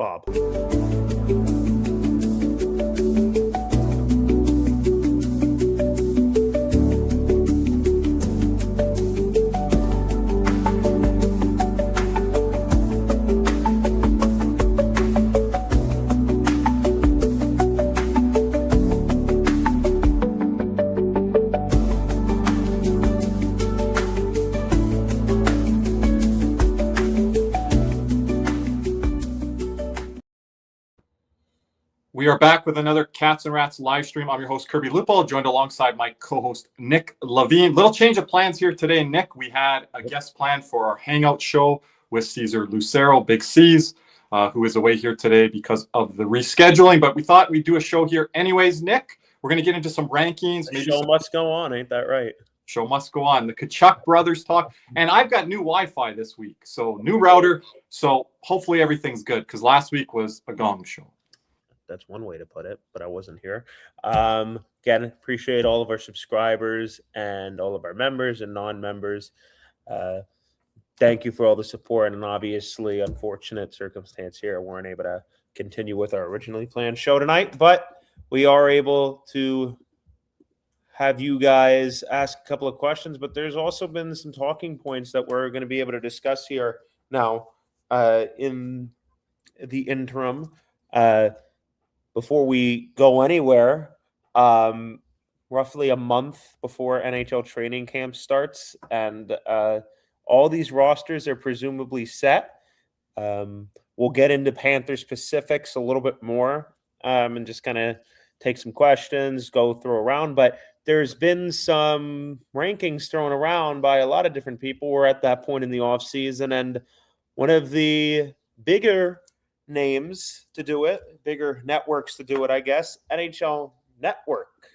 Bob. We are back with another Cats and Rats live stream. I'm your host, Kirby Lupol, joined alongside my co-host, Nick Levine. Little change of plans here today, Nick. We had a guest planned for our Hangout show with Cesar Lucero, Big C's, who is away here today because of the rescheduling. But we thought we'd do a show here anyways, Nick. We're going to get into some rankings. The show must go on, ain't that right? Show must go on. The Kachuk brothers talk. And I've got new Wi-Fi this week, so new router. So hopefully everything's good, because last week was a gong show. That's one way to put it, but I wasn't here. Again, appreciate all of our subscribers and all of our members and non-members. Thank you for all the support, and obviously, unfortunate circumstance here, we weren't able to continue with our originally planned show tonight, but we are able to have you guys ask a couple of questions, but there's also been some talking points that we're going to be able to discuss here now in the interim. Before we go anywhere, roughly a month before NHL training camp starts, and all these rosters are presumably set. We'll get into Panthers specifics a little bit more and just kind of take some questions, go through around. But there's been some rankings thrown around by a lot of different people. We're at that point in the offseason, and one of the bigger names to do it, bigger networks to do it, I guess, NHL Network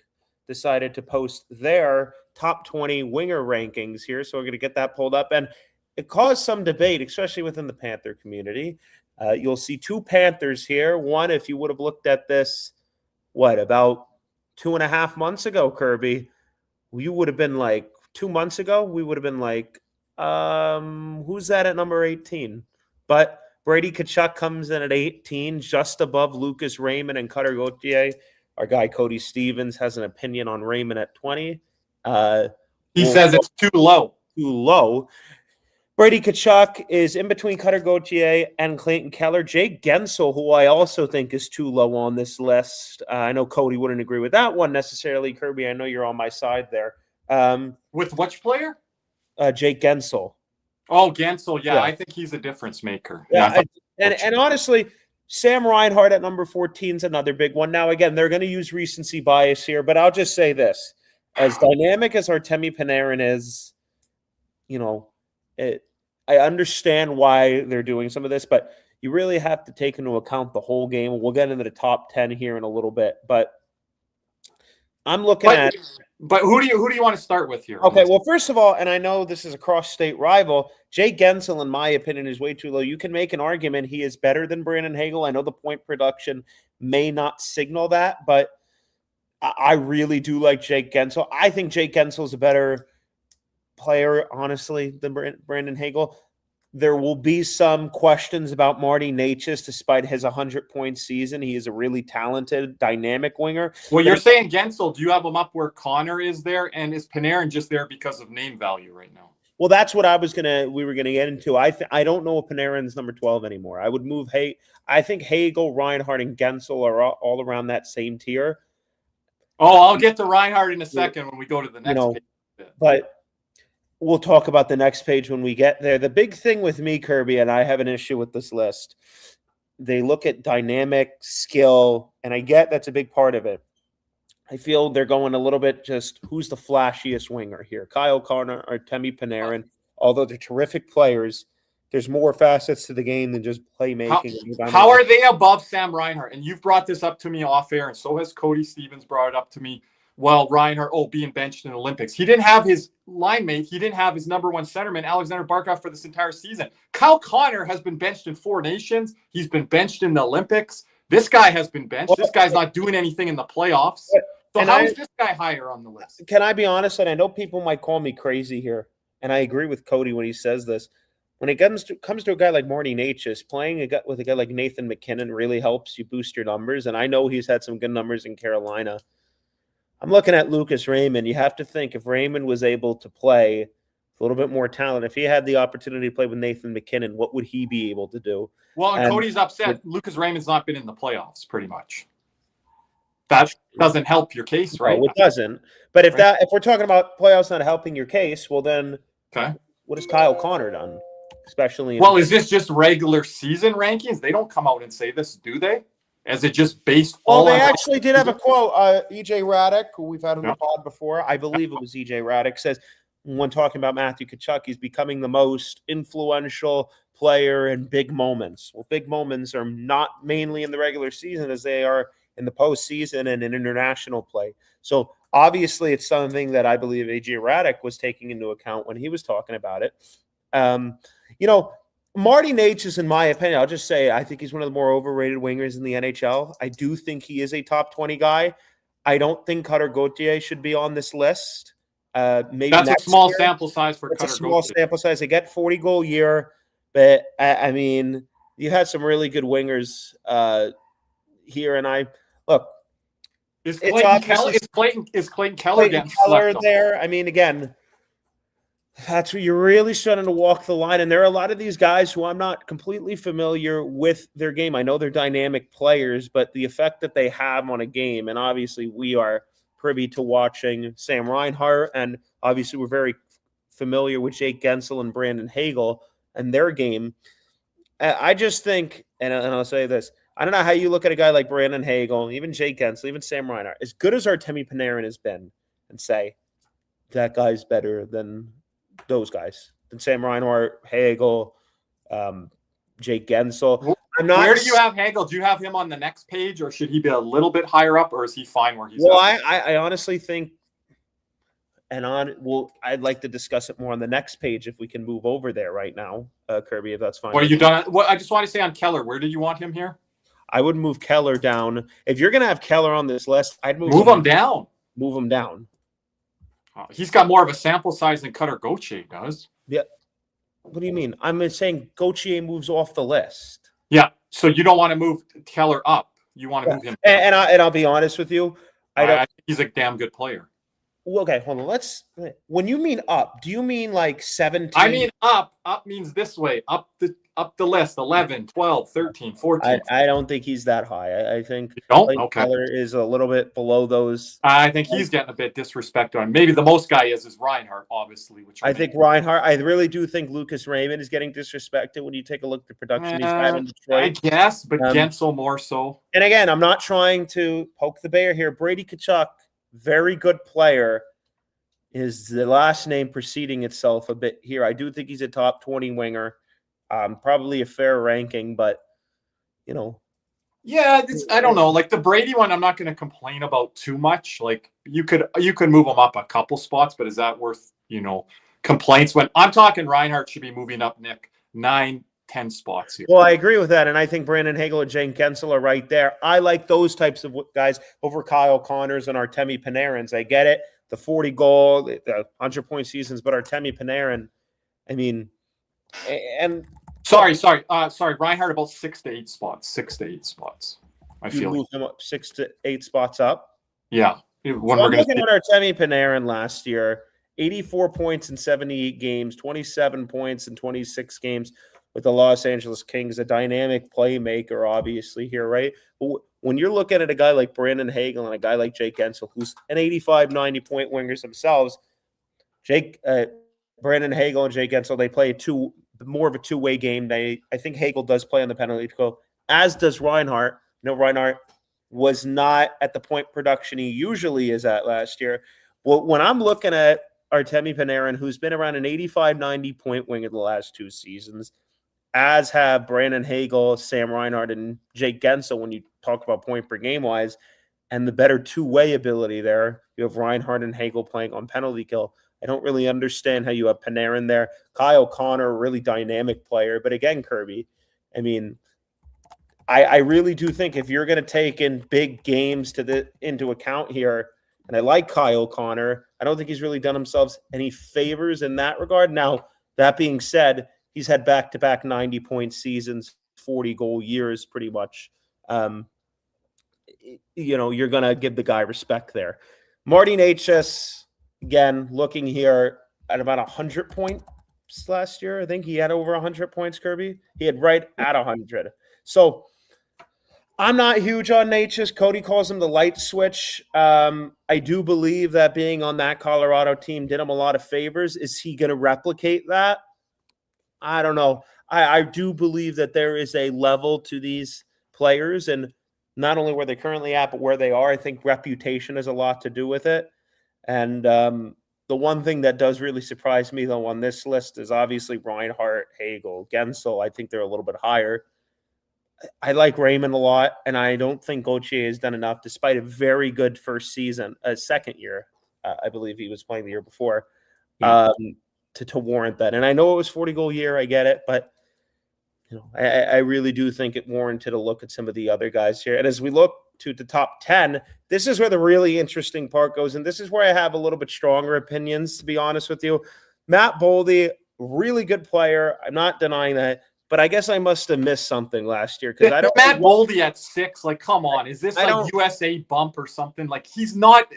decided to post their top 20 winger rankings here. So we're going to get that pulled up. And it caused some debate, especially within the Panther community. You'll see two Panthers here. One, if you would have looked at this, about 2.5 months ago, Kirby, you would have been like, 2 months ago, we would have been like, who's that at number 18? But Brady Tkachuk comes in at 18, just above Lucas Raymond and Cutter Gauthier. Our guy Cody Stevens has an opinion on Raymond at 20. He says it's too low. Too low. Brady Tkachuk is in between Cutter Gauthier and Clayton Keller. Jake Gensel, who I also think is too low on this list. I know Cody wouldn't agree with that one necessarily. Kirby, I know you're on my side there. With which player? Jake Gensel. Oh, Gensel, yeah, I think he's a difference maker. Yeah, and honestly, Sam Reinhart at number 14 is another big one. Now, again, they're going to use recency bias here, but I'll just say this. As dynamic as Artemi Panarin is, I understand why they're doing some of this, but you really have to take into account the whole game. We'll get into the top 10 here in a little bit, but I'm looking at... But who do you want to start with here? Okay, well, first of all, and I know this is a cross-state rival, Jay Gensel, in my opinion, is way too low. You can make an argument he is better than Brandon Hagel. I know the point production may not signal that, but I really do like Jake Gensel. I think Jake Gensel is a better player, honestly, than Brandon Hagel. There will be some questions about Marty Necas, despite his 100-point season. He is a really talented, dynamic winger. Well, you're saying Gensel. Do you have him up where Connor is there? And is Panarin just there because of name value right now? Well, that's what we were gonna get into. I don't know if Panarin's number 12 anymore. I would move I think Hagel, Reinhart, and Gensel are all around that same tier. Oh, I'll get to Reinhart in a second when we go to the next page. But we'll talk about the next page when we get there. The big thing with me, Kirby, and I have an issue with this list, they look at dynamic skill, and I get that's a big part of it. I feel they're going a little bit just who's the flashiest winger here, Kyle Connor or Artemi Panarin. Although they're terrific players, there's more facets to the game than just playmaking. How are they above Sam Reinhart? And you've brought this up to me off air, and so has Cody Stevens brought it up to me. Well, Reinhart, being benched in the Olympics. He didn't have his line mate. He didn't have his number one centerman, Alexander Barkov, for this entire season. Kyle Connor has been benched in 4 nations. He's been benched in the Olympics. This guy has been benched. This guy's not doing anything in the playoffs. So how is this guy higher on the list? Can I be honest? And I know people might call me crazy here, and I agree with Cody when he says this. when it comes to a guy like Marty Natchez, playing with a guy like Nathan McKinnon really helps you boost your numbers. And I know he's had some good numbers in Carolina. I'm looking at Lucas Raymond. You have to think if Raymond was able to play a little bit more talent, if he had the opportunity to play with Nathan McKinnon, what would he be able to do? Well, and Cody's upset. Lucas Raymond's not been in the playoffs, pretty much. That doesn't help your case, right? No, it doesn't. But if we're talking about playoffs not helping your case, well then, what has Kyle Connor done? Especially is this just regular season rankings? They don't come out and say this, do they? Is it just based all they actually did have a quote. EJ Raddick, who we've had on the pod before, I believe it was EJ Raddick, says when talking about Matthew Tkachuk, he's becoming the most influential player in big moments. Well, big moments are not mainly in the regular season as they are in the postseason and in international play. So obviously it's something that I believe EJ Raddick was taking into account when he was talking about it. Marty Natchez, in my opinion, I'll just say I think he's one of the more overrated wingers in the NHL. I do think he is a top 20 guy. I don't think Cutter Gauthier should be on this list. Maybe that's a small sample size for Cutter Gauthier. It's a small sample size. They get 40-goal year, but I mean, you had some really good wingers here, and is Clayton Keller getting slept there? I mean, again, that's where you're really starting to walk the line. And there are a lot of these guys who I'm not completely familiar with their game. I know they're dynamic players, but the effect that they have on a game, and obviously we are privy to watching Sam Reinhart, and obviously we're very familiar with Jake Gensel and Brandon Hagel and their game. I just think, and I'll say this, I don't know how you look at a guy like Brandon Hagel, even Jake Gensel, even Sam Reinhart, as good as Artemi Panarin has been, and say, that guy's better than those guys, than Sam Reinhart, Hagel, Jake Gensel. Where do you have Hagel? Do you have him on the next page, or should he be a little bit higher up, or is he fine where he's at? I honestly think, I'd like to discuss it more on the next page if we can move over there right now, Kirby, if that's fine. What are you done? I just want to say on Keller, where did you want him here? I would move Keller down. If you're going to have Keller on this list, I'd move him down. Move him down. He's got more of a sample size than Cutter Gauthier does. Yeah. What do you mean? I'm saying Gauthier moves off the list. Yeah. So you don't want to move Keller up. You want to move him down. And I'll be honest with you. I think he's a damn good player. Well, okay, hold on. When you mean up, do you mean like 17? I mean up. Up means this way. Up the list. 11, 12, 13, 14. I don't think he's that high. I think Keller is a little bit below those. I think he's getting a bit disrespected on. Maybe the most guy is Reinhart, obviously. I think Reinhart. I really do think Lucas Raymond is getting disrespected when you take a look at the production he's had in Detroit. I guess, but Gensel more so. And again, I'm not trying to poke the bear here. Brady Tkachuk, very good player, is the last name preceding itself a bit here. I do think he's a top 20 winger. Probably a fair ranking, but yeah, I don't know. Like the Brady one, I'm not going to complain about too much. Like you could move him up a couple spots, but is that worth complaints? When I'm talking, Reinhart should be moving up, Nick, 9, 10 spots here. Well, I agree with that, and I think Brandon Hagel and Jake Gensel are right there. I like those types of guys over Kyle Connors and Artemi Panarins. I get it, the 40 goal, the 100-point seasons, but Artemi Panarin, I mean, and sorry, Reinhart about 6 to 8 spots. 6 to 8 spots. I feel move him up 6 to 8 spots up. Yeah, when we're looking at Artemi Panarin last year, 84 points in 78 games, 27 points in 26 games with the Los Angeles Kings. A dynamic playmaker, obviously here, right? But when you're looking at a guy like Brandon Hagel and a guy like Jake Gensel, who's an 85, 90-point wingers themselves, Brandon Hagel and Jake Gensel, they play more of a two-way game. I think Hagel does play on the penalty kill, as does Reinhart. Reinhart was not at the point production he usually is at last year. Well, when I'm looking at Artemi Panarin, who's been around an 85, 90-point winger the last 2 seasons, as have Brandon Hagel, Sam Reinhart, and Jake Gensel when you talk about point per game wise, and the better two-way ability there. You have Reinhart and Hagel playing on penalty kill. I don't really understand how you have Panarin there. Kyle Connor, a really dynamic player. But again, Kirby, I mean, I really do think if you're going to take in big games into account here, and I like Kyle Connor, I don't think he's really done himself any favors in that regard. Now, that being said, he's had back-to-back 90-point seasons, 40-goal years, pretty much. You're going to give the guy respect there. Marty Necas, again, looking here at about 100 points last year. I think he had over 100 points, Kirby. He had right at 100. So I'm not huge on Necas. Cody calls him the light switch. I do believe that being on that Colorado team did him a lot of favors. Is he going to replicate that? I don't know. I do believe that there is a level to these players, and not only where they're currently at, but where they are. I think reputation has a lot to do with it. And the one thing that does really surprise me, though, on this list is obviously Reinhart, Hagel, Gensel. I think they're a little bit higher. I like Raymond a lot, and I don't think Gauthier has done enough, despite a very good first season, second year. I believe he was playing the year before, to warrant that. And I know it was 40-goal year. I get it, but I really do think it warranted a look at some of the other guys here. And as we look to the top 10, this is where the really interesting part goes. And this is where I have a little bit stronger opinions, to be honest with you. Matt Boldy, really good player. I'm not denying that. But I guess I must have missed something last year. Because I don't. Matt Boldy at 6, like, come on. Is this like USA bump or something? Like, he's not.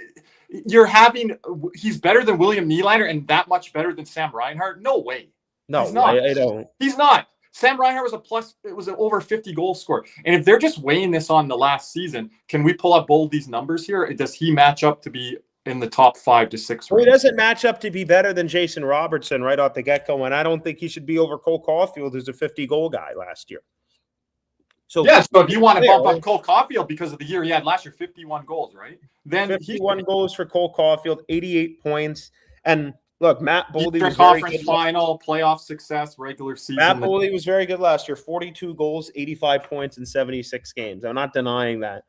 He's better than William Nylander and that much better than Sam Reinhart? No way. No, I don't. He's not. Sam Reinhart was an over 50 goal scorer. And if they're just weighing this on the last season, can we pull up Boldy's numbers here? Does he match up to be in the top 5 to 6 range? Well, he doesn't match up to be better than Jason Robertson right off the get-go, and I don't think he should be over Cole Caulfield, who's a 50-goal guy last year. So if you want to bump up Cole Caulfield because of the year he had last year, 51 goals, right? Then 51 goals for Cole Caulfield, 88 points, and look, Matt Boldy was conference final, playoff success, regular season. Matt Boldy was very good last year. 42 goals, 85 points in 76 games. I'm not denying that.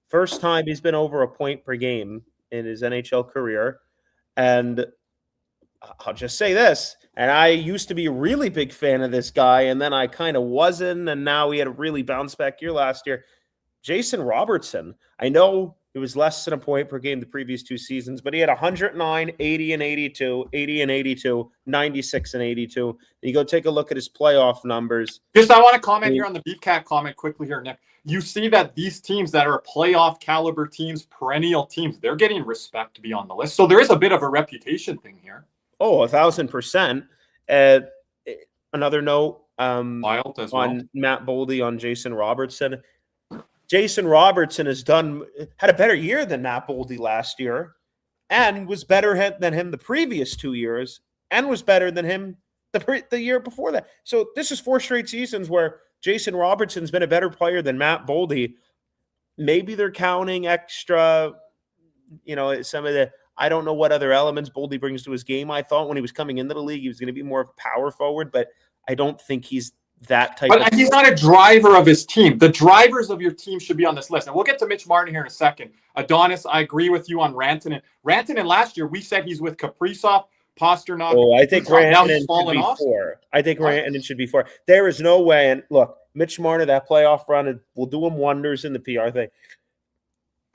First time he's been over a point per game in his NHL career. And I'll just say this, and I used to be a really big fan of this guy, and then I kind of wasn't, and now he had a really bounce-back year last year. Jason Robertson, I know it was less than a point per game the previous 2 seasons, but he had 109, 80 and 82, 80 and 82, 96 and 82. You go take a look at his playoff numbers. Just I want to comment here on the Beatcat comment quickly here, Nick. You see that these teams that are playoff caliber teams, perennial teams, they're getting respect to be on the list. So there is a bit of a reputation thing here. Oh, 1,000%. Another note on Matt Boldy, on Jason Robertson. Jason Robertson had a better year than Matt Boldy last year, and was better than him the previous 2 years, and was better than him the year before that. So this is 4 straight seasons where Jason Robertson's been a better player than Matt Boldy. Maybe they're counting extra, some of the, I don't know what other elements Boldy brings to his game. I thought when he was coming into the league, he was going to be more of a power forward, but I don't think he's that type but he's not a driver of his team. The drivers of your team should be on this list. And we'll get to Mitch Martin here in a second. Adonis, I agree with you on Rantanen. Rantanen last year, we said he's with Kaprizov, Pasternak. Oh, I think Rantanen should be 4. I think Rantanen should be 4. There is no way. And look, Mitch Martin, that playoff run will do him wonders in the PR thing.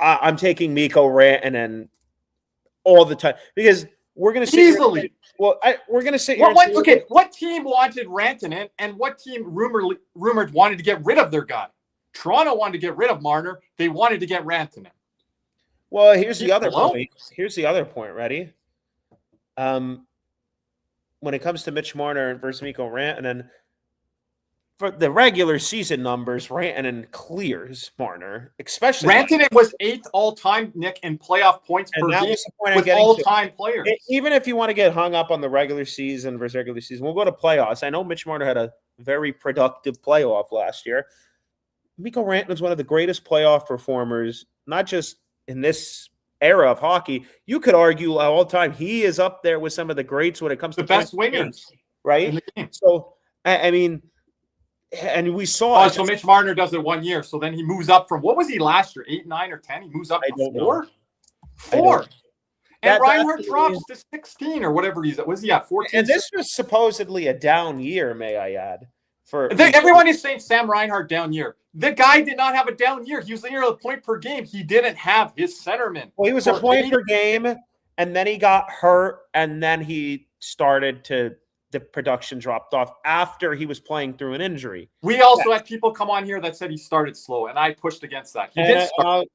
I'm taking Mikko Rantanen all the time because we're going to see easily. Well, we're going to sit here. What team wanted Rantanen and what team rumored wanted to get rid of their guy? Toronto wanted to get rid of Marner. They wanted to get Rantanen. Well, here's the other point. Here's the other point. Ready? When it comes to Mitch Marner versus Mikko Rantanen, for the regular season numbers, Rantanen clears Marner, especially Rantanen was 8th all-time, Nick, in playoff points per game with all-time players. Even if you want to get hung up on the regular season versus regular season, we'll go to playoffs. I know Mitch Marner had a very productive playoff last year. Mikko Rantanen is one of the greatest playoff performers, not just in this era of hockey. You could argue all time he is up there with some of the greats when it comes to the best wingers, right? So, I mean. And we saw. So Mitch Marner does it 1 year. So then he moves up from, what was he last year? 8, 9, or 10? He moves up to 4? 4. And Reinhart drops to 16 or whatever he's at. Was he at 14? And this was supposedly a down year, may I add. Everyone is saying Sam Reinhart down year. The guy did not have a down year. He was near a point per game. He didn't have his centerman. Well, he was a point per game, and then he got hurt, and then he started to the production dropped off after he was playing through an injury. We also had people come on here that said he started slow, and I pushed against that. He did start.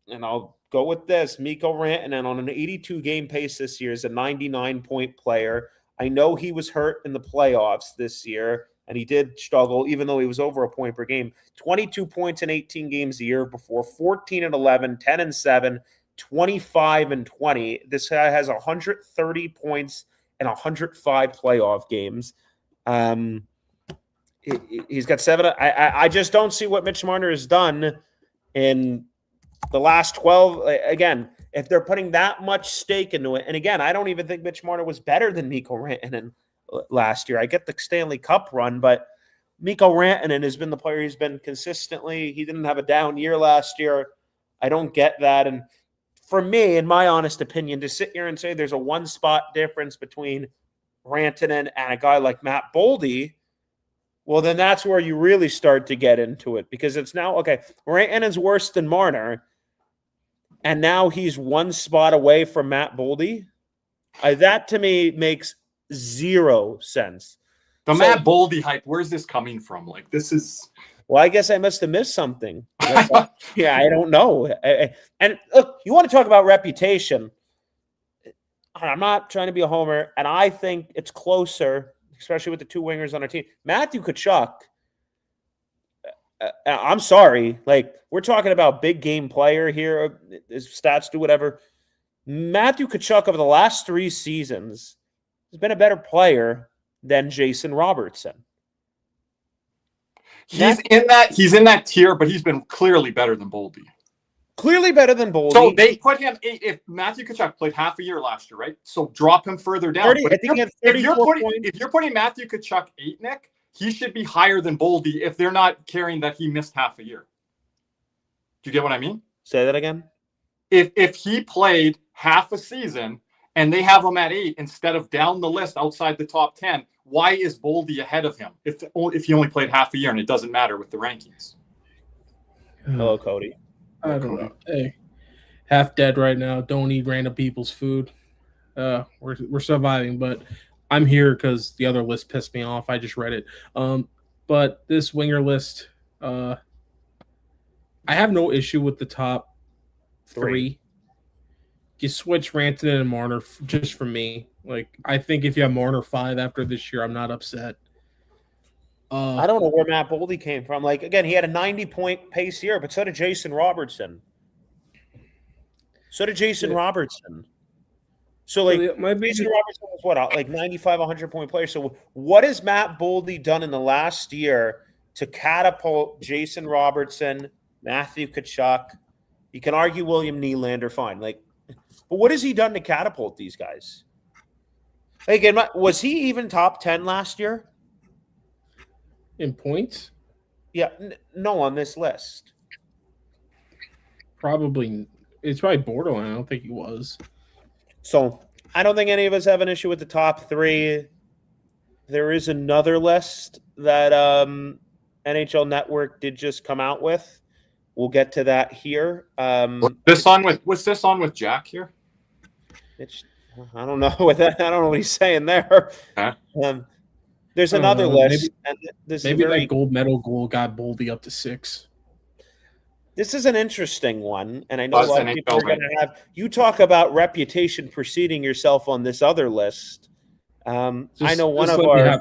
And I'll go with this. Mikko Rantanen on an 82-game pace this year is a 99-point player. I know he was hurt in the playoffs this year, and he did struggle, even though he was over a point per game. 22 points in 18 games a year before, 14-11, 10-7, 25-20. This guy has 130 points in 105 playoff games. He's got 7. I just don't see what Mitch Marner has done in the last 12. Again, if they're putting that much stake into it, and again, I don't even think Mitch Marner was better than Mikko Rantanen last year. I get the Stanley Cup run, but Mikko Rantanen has been the player he's been consistently. He didn't have a down year last year. I don't get that. And for me, in my honest opinion, to sit here and say there's a one-spot difference between Rantanen and a guy like Matt Boldy, well, then that's where you really start to get into it, because it's now, okay, Rantanen's worse than Marner, and now he's one spot away from Matt Boldy. That to me makes zero sense. Matt Boldy hype, where's this coming from? Like, this is... Well, I guess I must have missed something. Yeah, I don't know. And look, you want to talk about reputation. I'm not trying to be a homer, and I think it's closer, especially with the two wingers on our team. Matthew Tkachuk, I'm sorry. Like, we're talking about big game player here. His stats do whatever. Matthew Tkachuk over the last 3 seasons has been a better player than Jason Robertson. He's in that tier, but he's been clearly better than Boldy. Clearly better than Boldy. So they put him, if Matthew Tkachuk played half a year last year, right? So drop him further down. 30, I think he had 34 points. If you're putting Matthew Tkachuk 8, Nick, he should be higher than Boldy if they're not carrying that he missed half a year. Do you get what I mean? Say that again. If he played half a season and they have him at 8 instead of down the list outside the top 10, why is Boldy ahead of him if he only played half a year and it doesn't matter with the rankings? Hello, Cody. I don't know. Hey, half dead right now. Don't eat random people's food. We're surviving, but I'm here because the other list pissed me off. I just read it. But this winger list, I have no issue with the top 3. You switch Rantanen and Marner just for me. Like, I think if you have Marner 5 after this year, I'm not upset. I don't know where Matt Boldy came from. Like, again, he had a 90-point pace year, but so did Jason Robertson. So, like, Jason Robertson was what, like 95, 100-point player. So, what has Matt Boldy done in the last year to catapult Jason Robertson, Matthew Tkachuk? You can argue William Nylander, fine. Like, but what has he done to catapult these guys? Like, was he even top 10 last year? In points? Yeah, no, on this list. Probably. It's probably borderline. I don't think he was. So, I don't think any of us have an issue with the top 3. There is another list that NHL Network did just come out with. We'll get to that here. What's this on with Jack here? I don't know what that. I don't know what he's saying there. Huh? There's another list. Maybe that gold medal goal got Boldy up to 6. This is an interesting one, and I know a lot of people are going to have. You talk about reputation preceding yourself on this other list. I know one of our.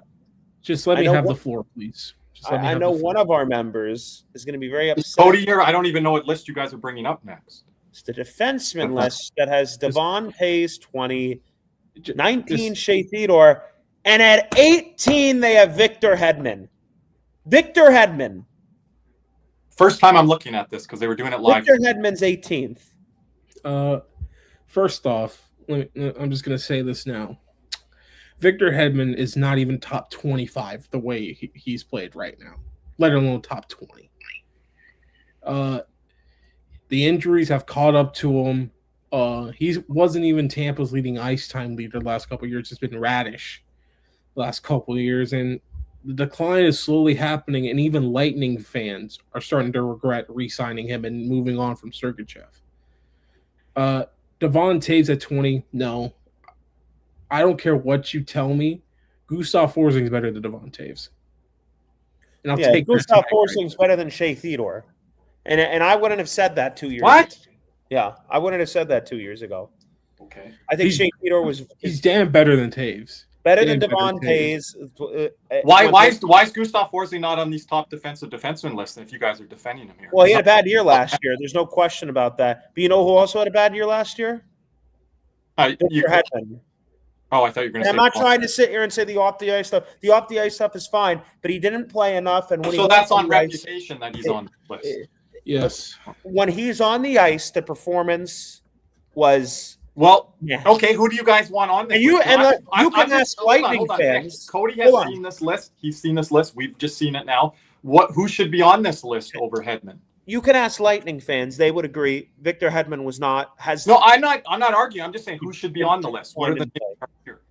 Just let me have the floor, please. I know one of our members is going to be very upset. Cody here. I don't even know what list you guys are bringing up next. It's the defenseman list that has Devon Hayes 20, 19 Shea Theodore, and at 18 they have Victor Hedman. Victor Hedman. First time I'm looking at this because they were doing it live. Victor Hedman's 18th. First off, I'm just going to say this now. Victor Hedman is not even top 25 the way he's played right now, let alone top 20. The injuries have caught up to him. He wasn't even Tampa's leading ice time leader the last couple of years. It's been Radish the last couple of years, and the decline is slowly happening, and even Lightning fans are starting to regret re-signing him and moving on from Sergachev. Devon Taves at 20, no. I don't care what you tell me. Gustav Forsling is better than Devon Taves. And I'll Yeah, take that Gustav tonight, right? Forsling's better than Shea Theodore. And I wouldn't have said that 2 years ago. What? Yeah, I wouldn't have said that 2 years ago. Okay. I think He's- Shea Theodore was He's damn better than Taves. better damn than better Devon than Taves. Taves. Why is Gustav Forsling not on these top defensive defenseman lists if you guys are defending him here? Well, he had a bad year last year. There's no question about that. But you know who also had a bad year last year? Victor Hedman. I thought you were going to say. I'm not trying to sit here and say the off the ice stuff. The off the ice stuff is fine, but he didn't play enough. And when So that's on reputation that he's on the list. Yes. When he's on the ice, the performance was. Well, Yeah. okay. Who do you guys want on this? And you- list? and I'm- you I'm can just- ask hold on, Lightning hold on. fans. Cody has Hold on. seen this list. He's seen this list. We've just seen it now. Who should be on this list over Hedman? You can ask Lightning fans; they would agree. Victor Hedman was not. No, I'm not arguing. I'm just saying who should be on the list. What are the names here?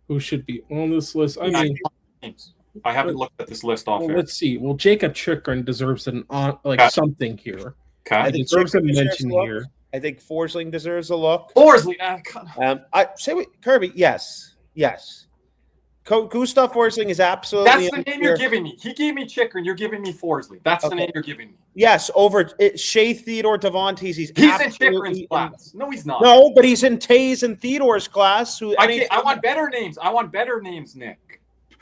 Who should be on this list? I mean, Names. I haven't looked at this list off well, air. let's see. Well, Jacob Chikrin deserves Okay. something here. Okay. I think Deserves a Chikrin deserves mention a look. here. I think Forsling deserves a look. Forsley. I say Kirby. Yes. Gustav Forsling is absolutely. That's the name you're giving me. He gave me Chikrin. You're giving me Forsley. That's the name you're giving me. Yes, over Shea Theodore Devontae. He's in absolutely Chikrin's class. No, he's not. No, but he's in Taze and Theodore's class. I want better names. I want better names, Nick.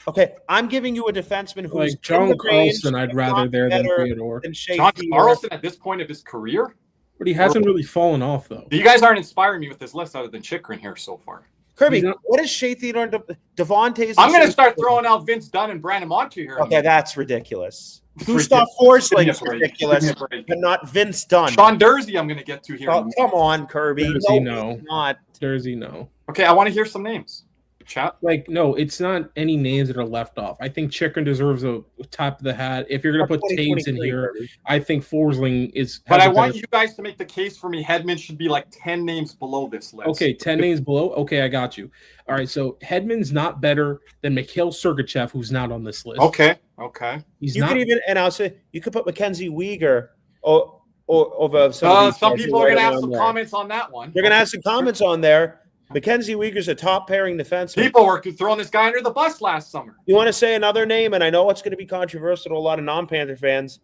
Okay, I'm giving you a defenseman who's Like in John the range, Carlson, I'd if rather not there than better Theodore. than Shea John Theodore. Carlson at this point of his career? But he hasn't really fallen off, though. You guys aren't inspiring me with this list other than Chikrin here so far. Kirby, He's not- what is Shea Theodore and Devontae's? I'm going to start throwing out Vince Dunn and Brandon Montour here. Okay, that's ridiculous. It's Gustav ridiculous. Forsling Give is me a break. ridiculous, Give me a break. but not Vince Dunn. Sean Dursey I'm going to get to here. Oh, come on, Kirby. Jersey, No, no. he's not. Jersey, no. Okay, I want to hear some names. Chat. Like, no, it's not any names that are left off. I think Chikrin deserves a top of the hat. If you're going to put Taves in here, I think Forsling is. But has I a want better- you guys to make the case for me. Hedman should be like 10 names below this list. Okay, 10 names below. Okay, I got you. All right, so Hedman's not better than Mikhail Sergachev, who's not on this list. Okay. He's You not. could even, and I'll say, you could put Mackenzie Weegar over some. of these Some guys people are right going to have around some there. comments on that one. They're going to have some comments on there. Mackenzie Weegar's a top pairing defenseman. People were throwing this guy under the bus last summer. You want to say another name, and I know it's going to be controversial to a lot of non-Panther fans.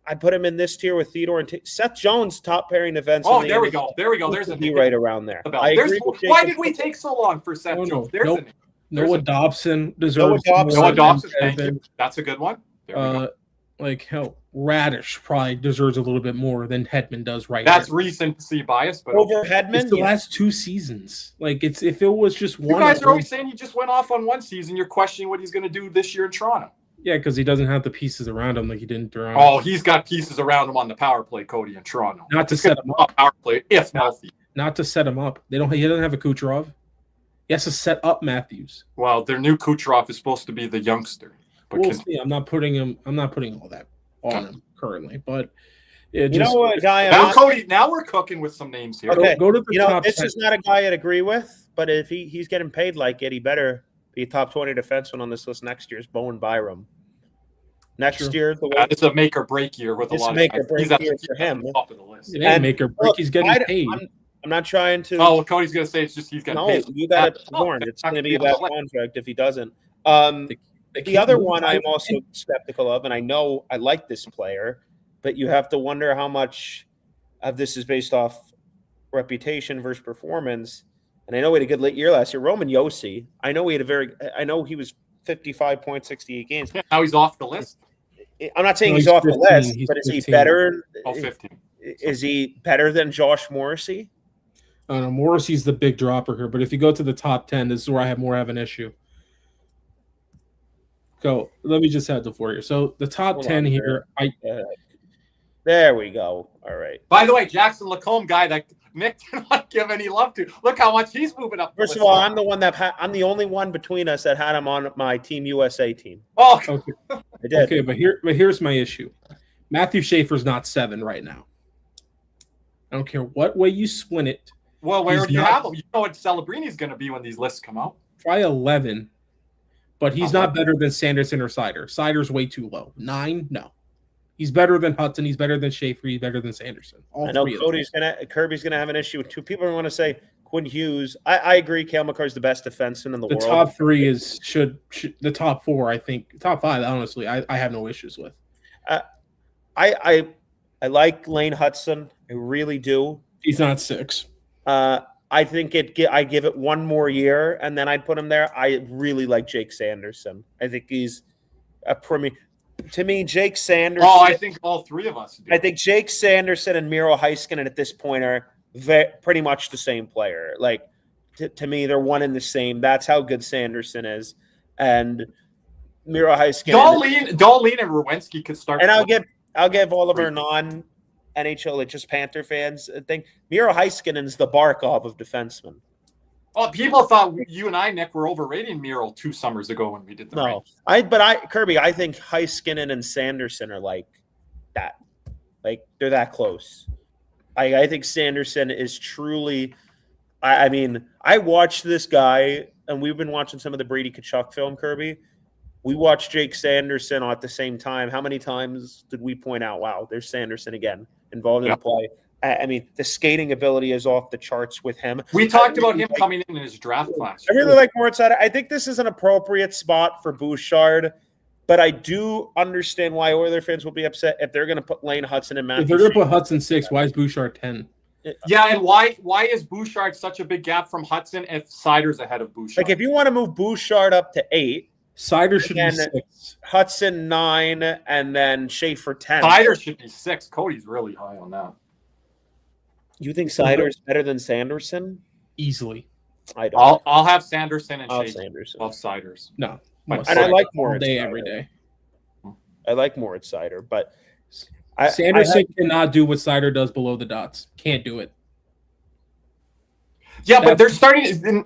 I put him in this tier with Theodore and Seth Jones, top pairing defenseman. Oh, there we go. There's a be name. right around there. Why did we take so long for Seth No, Jones? no, There's nope. a name. Noah Dobson deserves. Dobson. more Noah Dobson, than thank you. That's a good one. There we go. Like hell, Radish probably deserves a little bit more than Hedman does right That's now. recency bias, but Over Hedman, It's the yeah. last 2 seasons. Like it's if it was just you one. guys of are always them- saying he just went off on one season. You're questioning what he's going to do this year in Toronto. Yeah, because he doesn't have the pieces around him like he did in Toronto. Oh, he's got pieces around him on the power play, Cody, in Toronto. Not to He's set gonna him be up. a power play if healthy. Not to set him up. He doesn't have a Kucherov. He has to set up Matthews. Well, their new Kucherov is supposed to be the youngster. But We'll see. I'm not putting all that on him currently, but it You just know what, guy? now, Cody, now we're cooking with some names here. Okay. go to the You know, top this 10. is not a guy I'd agree with, but if he's getting paid like it, he better be a top 20 defenseman on this list next year. Is Bowen Byram. Next True. year, the way It's a make or break year with a It's lot make of or break he's at year the for him. top of the list. It ain't and make or break. look, He's getting paid. I'm not trying to. Oh, Cody's going to say it's just he's getting no, paid. you got it No, warned. that's It's not going to be a gonna bad be the contract if he doesn't. They The can't other move one I'm him. also skeptical of, and I know I like this player, but you have to wonder how much of this is based off reputation versus performance. And I know he had a good late year last year. Roman Yossi, I know he was 55 points, 68 games. Yeah, now he's off the list. I'm not saying No, he's he's off 15. the list, He's but is he 15. better? Oh, 15. Is he better than Josh Morrissey? I don't know. Morrissey's the big dropper here, but if you go to the top 10, this is where I have more of an issue. Go. Let me just have the floor here. So the top Hold 10 on, here, There we go. All right. By the way, Jackson Lacombe guy that Nick did not give any love to. Look how much he's moving up. the First of list. all, I'm the only one between us that had him on my Team USA team. Oh, okay, I did. okay, but here's my issue. Matthew Schaefer's not 7 right now. I don't care what way you split it. well, where He's do you not- have him? You know what Celebrini's going to be when these lists come out. Try 11, but he's not better than Sanderson or Sider. Sider's way too low. 9, no. He's better than Hudson. He's better than Schaefer. He's better than Sanderson. All I know three of them. Kirby's gonna have an issue with two people. Want to say Quinn Hughes. I agree. Cale Makar's the best defenseman in the The world. top three is should the top four. I think top five. Honestly, I have no issues with. I like Lane Hudson. I really do. He's not 6. I think I give it one more year, and then I'd put him there. I really like Jake Sanderson. I think he's a premier. To me, Jake Sanderson. Oh, I think all three of us do. I think Jake Sanderson and Miro Heiskanen at this point are pretty much the same player. Like to me, they're one and the same. That's how good Sanderson is, and Miro Heiskanen. Dahlin and Rowensky could start. And I'll give all of our non-NHL, like just Panther fans, a thing. Miro Heiskanen's the Barkov of defensemen. Oh, people thought you and I, Nick, were overrating Miro 2 summers ago when we did the rank. Kirby, I think Heiskanen and Sanderson are like that. Like they're that close. I think Sanderson is truly. I mean, I watched this guy, and we've been watching some of the Brady Tkachuk film, Kirby. We watched Jake Sanderson at the same time. How many times did we point out, wow, there's Sanderson again involved in the play? I mean, the skating ability is off the charts with him. We talked about him coming in his draft class. I really like Moritz Seider. I think this is an appropriate spot for Bouchard, but I do understand why Oiler fans will be upset if they're going to put Lane Hudson and Matthew. If they're going to put Hudson 6, why is Bouchard 10? Yeah, and why is Bouchard such a big gap from Hudson if Seider's ahead of Bouchard? Like, if you want to move Bouchard up to 8, Seider should be 6. Hudson 9, and then Schaefer 10. Seider should be 6. Cody's really high on that. You think Seider is better than Sanderson? Easily. I don't. I'll have Sanderson and Schaefer Sanderson. above Seider's. No. And I like more day every day. I like Moritz Seider, but Sanderson cannot do what Seider does below the dots. Can't do it. Yeah, but they're starting to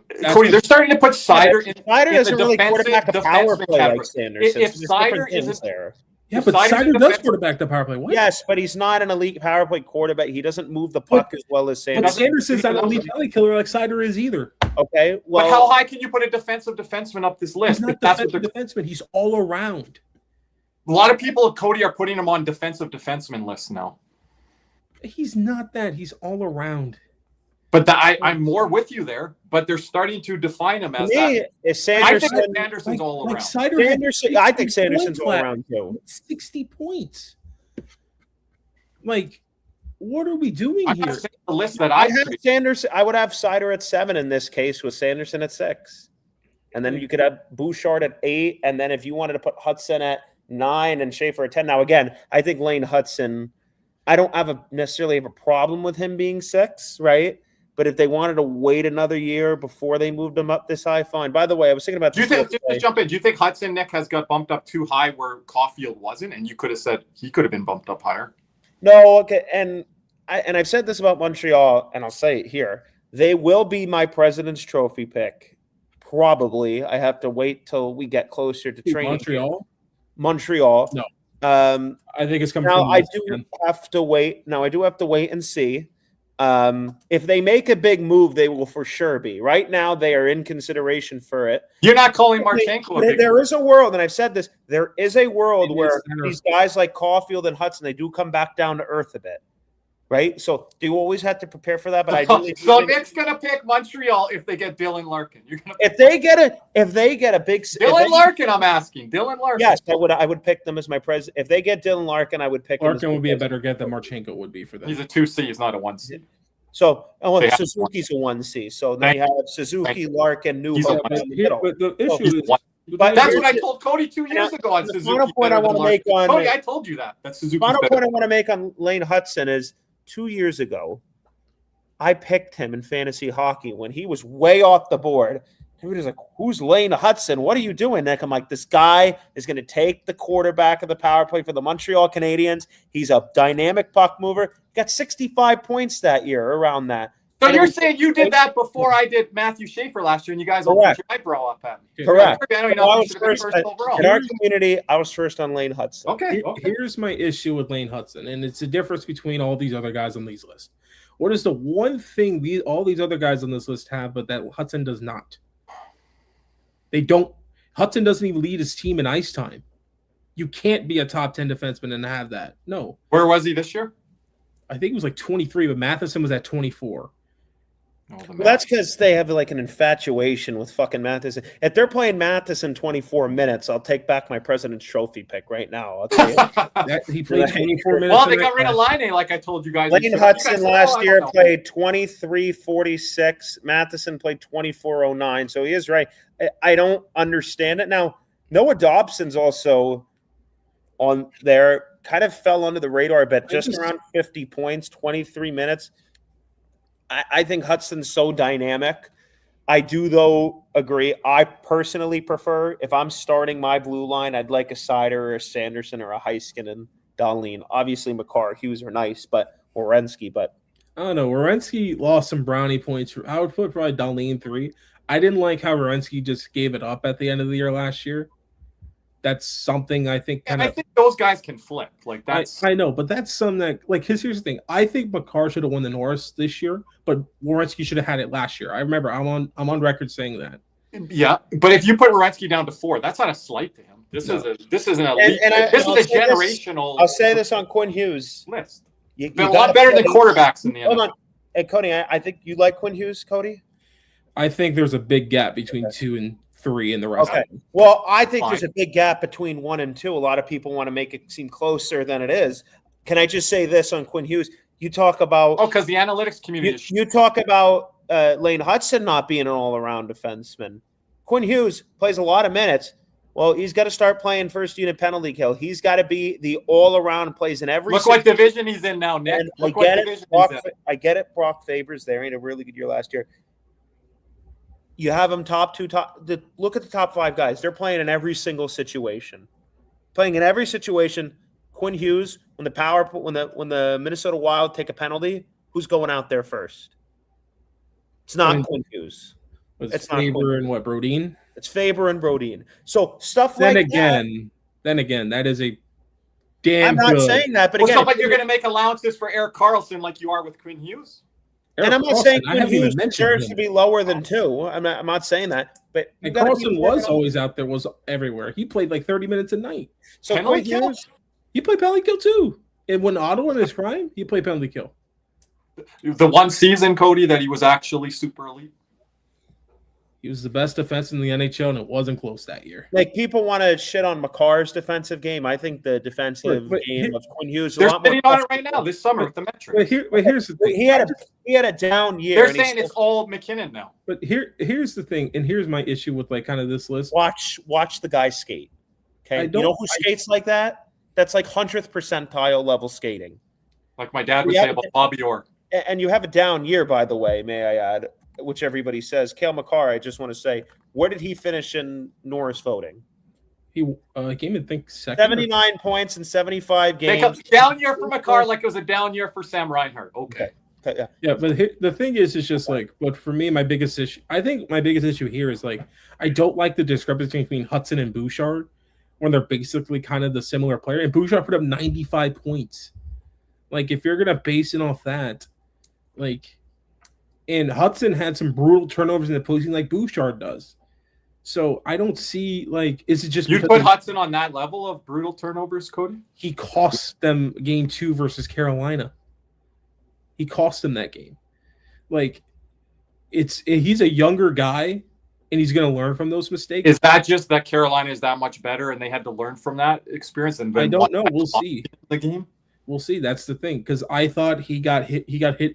put Seider in. Seider doesn't really quarterback a power play like Sanderson. If Seider isn't there. Yeah, but Seider does quarterback the power play. What? Yes, but he's not an elite power play quarterback. He doesn't move the puck as well as Sanderson. But Sanderson's not an elite penalty killer like Seider is either. Okay, well, but how high can you put a defensive defenseman up this list? He's not defensive defenseman. He's all around. A lot of people, Cody, are putting him on defensive defenseman lists now. He's not that. He's all around. But I'm more with you there. But they're starting to define him as that. I think Sanderson's all around. I think Sanderson's all around too. 60 points. Like, what are we doing here? The list that I have Sanderson. I would have Seider at 7 in this case with Sanderson at 6, and then you could have Bouchard at 8, and then if you wanted to put Hudson at 9 and Schaefer at 10. Now again, I think Lane Hudson. I don't necessarily have a problem with him being 6, right? But if they wanted to wait another year before they moved him up this high, fine. By the way, I was thinking about this. Just jump in. Do you think Hudson, Nick, has got bumped up too high where Caulfield wasn't, and you could have said he could have been bumped up higher? No, okay, and I've said this about Montreal, and I'll say it here. They will be my President's Trophy pick. Probably. I have to wait till we get closer to training. Montreal. No. I think it's coming now. From I do have to wait. Now I do have to wait and see. If they make a big move, they will for sure be. Right now, they are in consideration for it. You're not calling Marchenko. There is a world, and I've said this. There is a world where these guys like Caulfield and Hudson, they do come back down to earth a bit, right? So do you always have to prepare for that? But so Nick's gonna pick Montreal if they get Dylan Larkin. If they get a big Dylan Larkin, I'm asking Dylan Larkin. Yes, I would pick them as my president. If they get Dylan Larkin, I would pick Larkin would be a better get than Marchenko would be for them. He's a 2C, he's not a 1C. So Suzuki's a 1C. So they have Suzuki, Larkin, Newhook. But the issue is. But that's what I told Cody 2 years ago on Suzuki. Final point I want to make on Cody, I told you that. That's Suzuki. Final point I want to make on Lane Hudson is 2 years ago, I picked him in fantasy hockey when he was way off the board. Everybody's like, who's Lane Hudson? What are you doing, Nick? I'm like, this guy is going to take the quarterback of the power play for the Montreal Canadiens. He's a dynamic puck mover. Got 65 points that year, around that. So you're saying you did that before I did Matthew Schaefer last year, and you guys all put your eyebrow up at me. Correct. I don't know if first overall. In our community, I was first on Lane Hudson. Okay. Here's my issue with Lane Hudson, and it's the difference between all these other guys on these lists. What is the one thing all these other guys on this list have, but that Hudson does not? They don't. Hudson doesn't even lead his team in ice time. You can't be a top 10 defenseman and have that. No. Where was he this year? I think it was like 23, but Matheson was at 24. Oh, Well, that's because they have like an infatuation with fucking Matheson. If they're playing Matheson 24 minutes, I'll take back my President's Trophy pick right now. I'll tell you. He played 24 minutes. Well, they got rid of Line, like I told you guys. Lane Hudson last year played 23:46. Matheson played 24:09. So he is right. I don't understand it. Now, Noah Dobson's also on there, kind of fell under the radar a bit, just around 50 points, 23 minutes. I think Hudson's so dynamic. I do, though, agree. I personally prefer, if I'm starting my blue line, I'd like a Sider or a Sanderson or a Heiskanen, Dahlin. Obviously, Makar, Hughes are nice, but Werenski. But I don't know. Werenski lost some brownie points. I would put probably Dahlin 3. I didn't like how Werenski just gave it up at the end of the year last year. That's something I think I think those guys can flip. Like that's I know, but that's something that like here's the thing. I think Makar should have won the Norris this year, but Werenski should have had it last year. I remember I'm on record saying that. Yeah, but if you put Werenski down to 4, that's not a slight to him. This is an elite. This is a generational. I'll say this on Quinn Hughes list. You a lot better than quarterbacks in the NFL. Hold on, hey Cody, I think you like Quinn Hughes, Cody. I think there's a big gap between 2 and 3 in the rest. Okay. Well, I think there's a big gap between 1 and 2. A lot of people want to make it seem closer than it is. Can I just say this on Quinn Hughes? You talk about because the analytics community. You talk about Lane Hudson not being an all-around defenseman. Quinn Hughes plays a lot of minutes. Well, he's got to start playing first unit penalty kill. He's got to be the all-around plays in every. Look what division he's in now, Nick. I get it. Brock Favors there. He had a really good year last year. You have them look at the top 5 guys. They're playing in every single situation. Playing in every situation. Quinn Hughes, when the Minnesota Wild take a penalty, who's going out there first? It's not Quinn Hughes. It's Faber and Brodin? It's Faber and Brodin. So stuff like then again, that is a damn. I'm not saying that, but again, like you're going to make allowances for Erik Karlsson like you are with Quinn Hughes. And I'm not saying Quinn Hughes deserves to be lower than 2. I'm not saying that. But Karlsson was always out there, was everywhere. He played like 30 minutes a night. So Quinn Hughes, he played penalty kill too. And when Ottawa in his prime, he played penalty kill. The one season, Cody, that he was actually super elite. He was the best defense in the NHL, and it wasn't close that year. Like, people want to shit on Makar's defensive game. I think the defensive game of Quinn Hughes. They're sitting on it right now this summer with the metrics. But here's the thing. He had a down year. They're saying it's all McKinnon now. But here's the thing, and here's my issue with like kind of this list. Watch the guy skate. Okay, you know who skates like that? That's like 100th percentile level skating. Like my dad would say about Bobby Orr. And you have a down year, by the way, may I add, which everybody says. Cale Makar, I just want to say, where did he finish in Norris voting? He came in, I think, second. 79 points in 75 games. Down year for Makar, like it was a down year for Sam Reinhart. Okay. Yeah, but the thing is just like, but for me, my biggest issue here is like, I don't like the discrepancy between Hudson and Bouchard when they're basically kind of the similar player. And Bouchard put up 95 points. Like, if you're gonna base it off that, like, and Hudson had some brutal turnovers in the postseason like Bouchard does. So I don't see, like, is it just you put Hudson on that level of brutal turnovers, Cody? He cost them game 2 versus Carolina. He cost them that game. Like, he's a younger guy, and he's going to learn from those mistakes. Is that just that Carolina is that much better, and they had to learn from that experience? And I don't know. We'll see. The game. We'll see. That's the thing, because I thought he got hit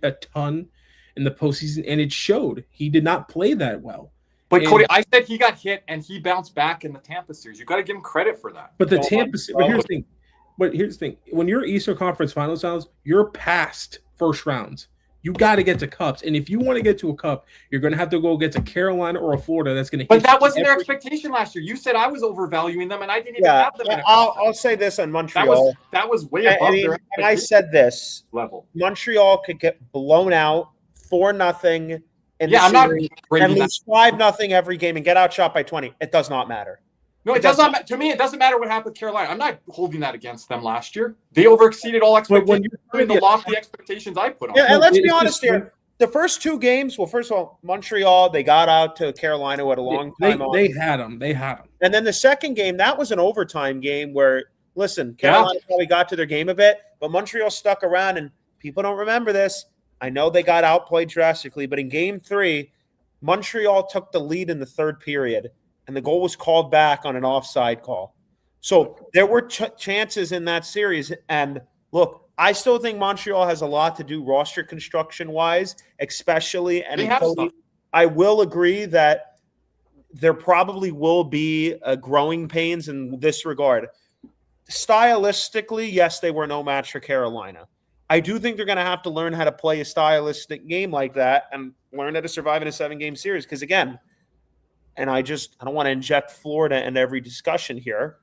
a ton in the postseason, and it showed. He did not play that well. But Cody, I said he got hit, and he bounced back in the Tampa series. You got to give him credit for that. But here's the thing. When you're Eastern Conference Finals, you're past first rounds. You got to get to cups, and if you want to get to a cup, you're going to have to go get to Carolina or a Florida. That's going to. But that wasn't their expectation last year. You said I was overvaluing them, and I didn't even have them. I'll say this on Montreal. That was way above their expectation. And I said this level. Montreal could get blown out 4-0. And lose 5-0 every game and get outshot by 20. It does not matter. No, it does not. To me, it doesn't matter what happened with Carolina. I'm not holding that against them last year. They overexceeded all expectations. The lofty expectations I put on. Yeah, and let's be honest here. The first 2 games, well, first of all, Montreal, they got out to Carolina with a long time on. They had them. And then the second game, that was an overtime game where, listen, Carolina probably got to their game a bit, but Montreal stuck around, and people don't remember this. I know they got outplayed drastically, but in Game 3, Montreal took the lead in the third period, and the goal was called back on an offside call. So there were chances in that series. And look, I still think Montreal has a lot to do roster construction-wise, especially. And I will agree that there probably will be growing pains in this regard. Stylistically, yes, they were no match for Carolina. I do think they're going to have to learn how to play a stylistic game like that and learn how to survive in a 7-game series. Because again, and I don't want to inject Florida in every discussion here.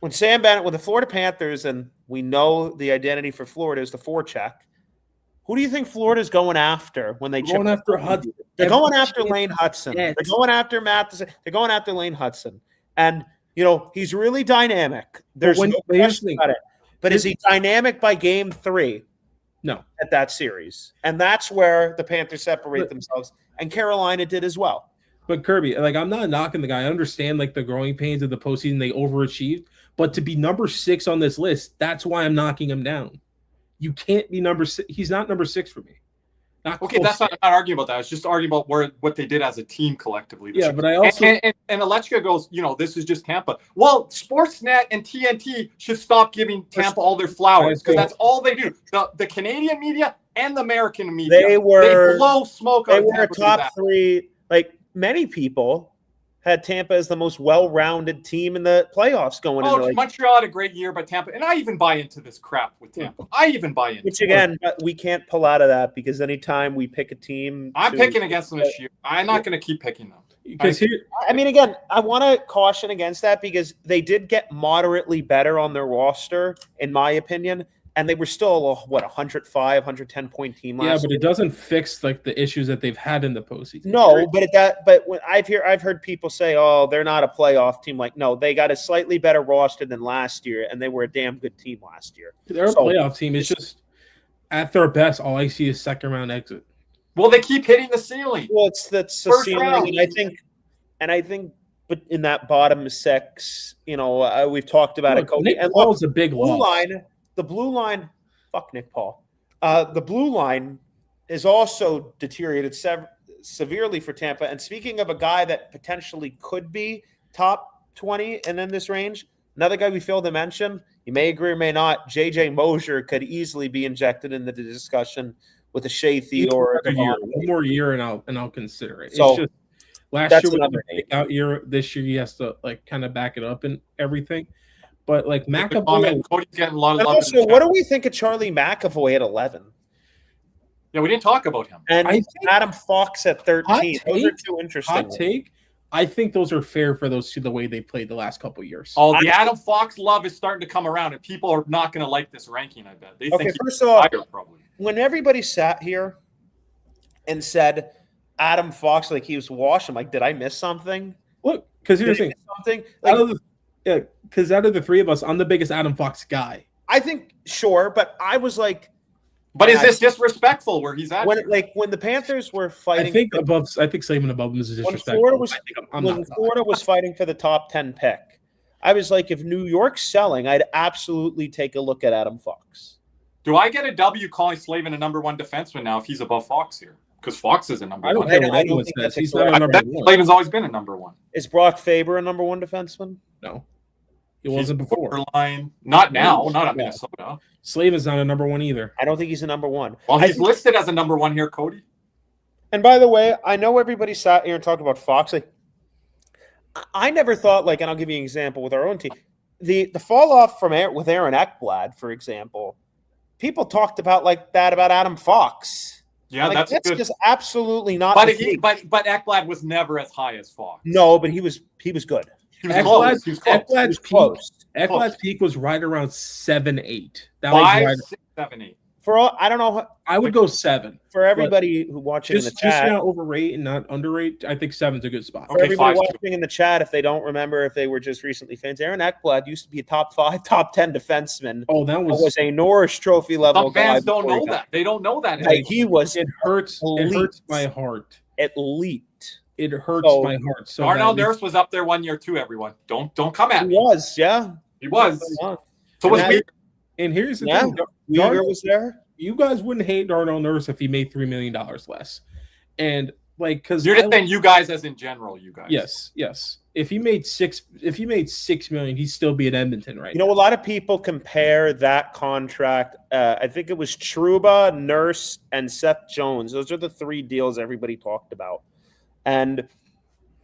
When Sam Bennett, with the Florida Panthers, and we know the identity for Florida is the forecheck, who do you think Florida's going after when they going after Hudson? They're going after Lane Hudson. They're going after Matheson. They're going after Lane Hudson. And, he's really dynamic. There's no question about it. But is he dynamic by Game 3? No. At that series. And that's where the Panthers separate themselves. And Carolina did as well. But Kirby, I'm not knocking the guy. I understand the growing pains of the postseason. They overachieved. But to be number 6 on this list, that's why I'm knocking him down. You can't be number 6. He's not number 6 for me. Okay, that's not arguing about that. I was just arguing about what they did as a team collectively. Yeah, but I also and Alechka goes, this is just Tampa. Well, Sportsnet and TNT should stop giving Tampa all their flowers because that's all they do. The Canadian media and the American media they blow smoke. They were top 3. Many people had Tampa as the most well-rounded team in the playoffs going into. Montreal had a great year, but Tampa, and I even buy into this crap with Tampa. I even buy into which again, we can't pull out of that because anytime we pick a team, I'm picking against them this year. I'm not going to keep picking them. Because again, I want to caution against that because they did get moderately better on their roster, in my opinion. And they were still 105, 110 point team last year. Yeah, but it doesn't fix the issues that they've had in the postseason. No, but when I've heard people say, "Oh, they're not a playoff team." No, they got a slightly better roster than last year, and they were a damn good team last year. They're a playoff team. It's just at their best, all I see is second round exit. Well, they keep hitting the ceiling. Well, that's the ceiling, and I think, but in that bottom 6, we've talked about it. Cody. Nick Paul's a big loss. The blue line, fuck Nick Paul. The blue line is also deteriorated severely for Tampa. And speaking of a guy that potentially could be top 20 and in this range, another guy we failed to mention, you may agree or may not, J.J. Mosier could easily be injected into the discussion with a Shea Theodore. One more year, and I'll consider it. So, it's just last year was a breakout year. This year he has to kind of back it up and everything. But McAvoy, Cody's getting a lot of love. Also, what do we think of Charlie McAvoy at 11? Yeah, we didn't talk about him. And Adam Fox at 13. Those are two interesting. Hot take. I think those are fair for those two the way they played the last couple of years. Oh, the Adam Fox love is starting to come around, and people are not going to like this ranking. I bet they think first of all, probably. When everybody sat here and said Adam Fox he was washed, I'm did I miss something? Look, because here's the thing. Something because out of the three of us, I'm the biggest Adam Fox guy. I think sure, but I was but is this disrespectful where he's at? When the Panthers were fighting, I think Slavin above him is disrespectful. When Florida was fighting for the top 10 pick, I was if New York's selling, I'd absolutely take a look at Adam Fox. Do I get a W calling Slavin a number 1 defenseman now if he's above Fox here? Because Fox is a number 1. I don't think that's he's not a number 1. Slavin's always been a number 1. Is Brock Faber a number 1 defenseman? No. He wasn't before. Borderline. Not now. Not at Minnesota. Slavin's not a number 1 either. I don't think he's a number 1. Well, he's listed as a number 1 here, Cody. And by the way, I know everybody sat here and talked about Fox. I never thought, and I'll give you an example with our own team. The fall off with Aaron Ekblad, for example, people talked about that about Adam Fox. Yeah, that's good. Just absolutely not. But Ekblad was never as high as Fox. No, but he was good. He was close. Ekblad's peak was right around 7-8. That 5, was 6, 7, 8. I don't know. I would go 7. For everybody who watching in the chat, just not overrate and not underrate. I think 7's a good spot. For everybody watching in the chat, if they don't remember, if they were just recently fans, Aaron Ekblad used to be a top 5, top 10 defenseman. Oh, that was a Norris Trophy level. Some fans don't know that. They don't know that. He was. It hurts. Elite. It hurts my heart. Elite. It hurts my heart. So Darnell Nurse was up there 1 year too. Everyone, don't come at me. He was, yeah. He was. So was Weaver. And here's the thing. Weaver was there. you guys wouldn't hate Darnell Nurse if he made $3 million less. And like, because you're just saying you guys as in general, you guys. Yes. If he made $6 million, he'd still be at Edmonton right You know, a lot of people compare that contract. I think it was Trouba, Nurse, and Seth Jones. Those are the 3 deals everybody talked about. And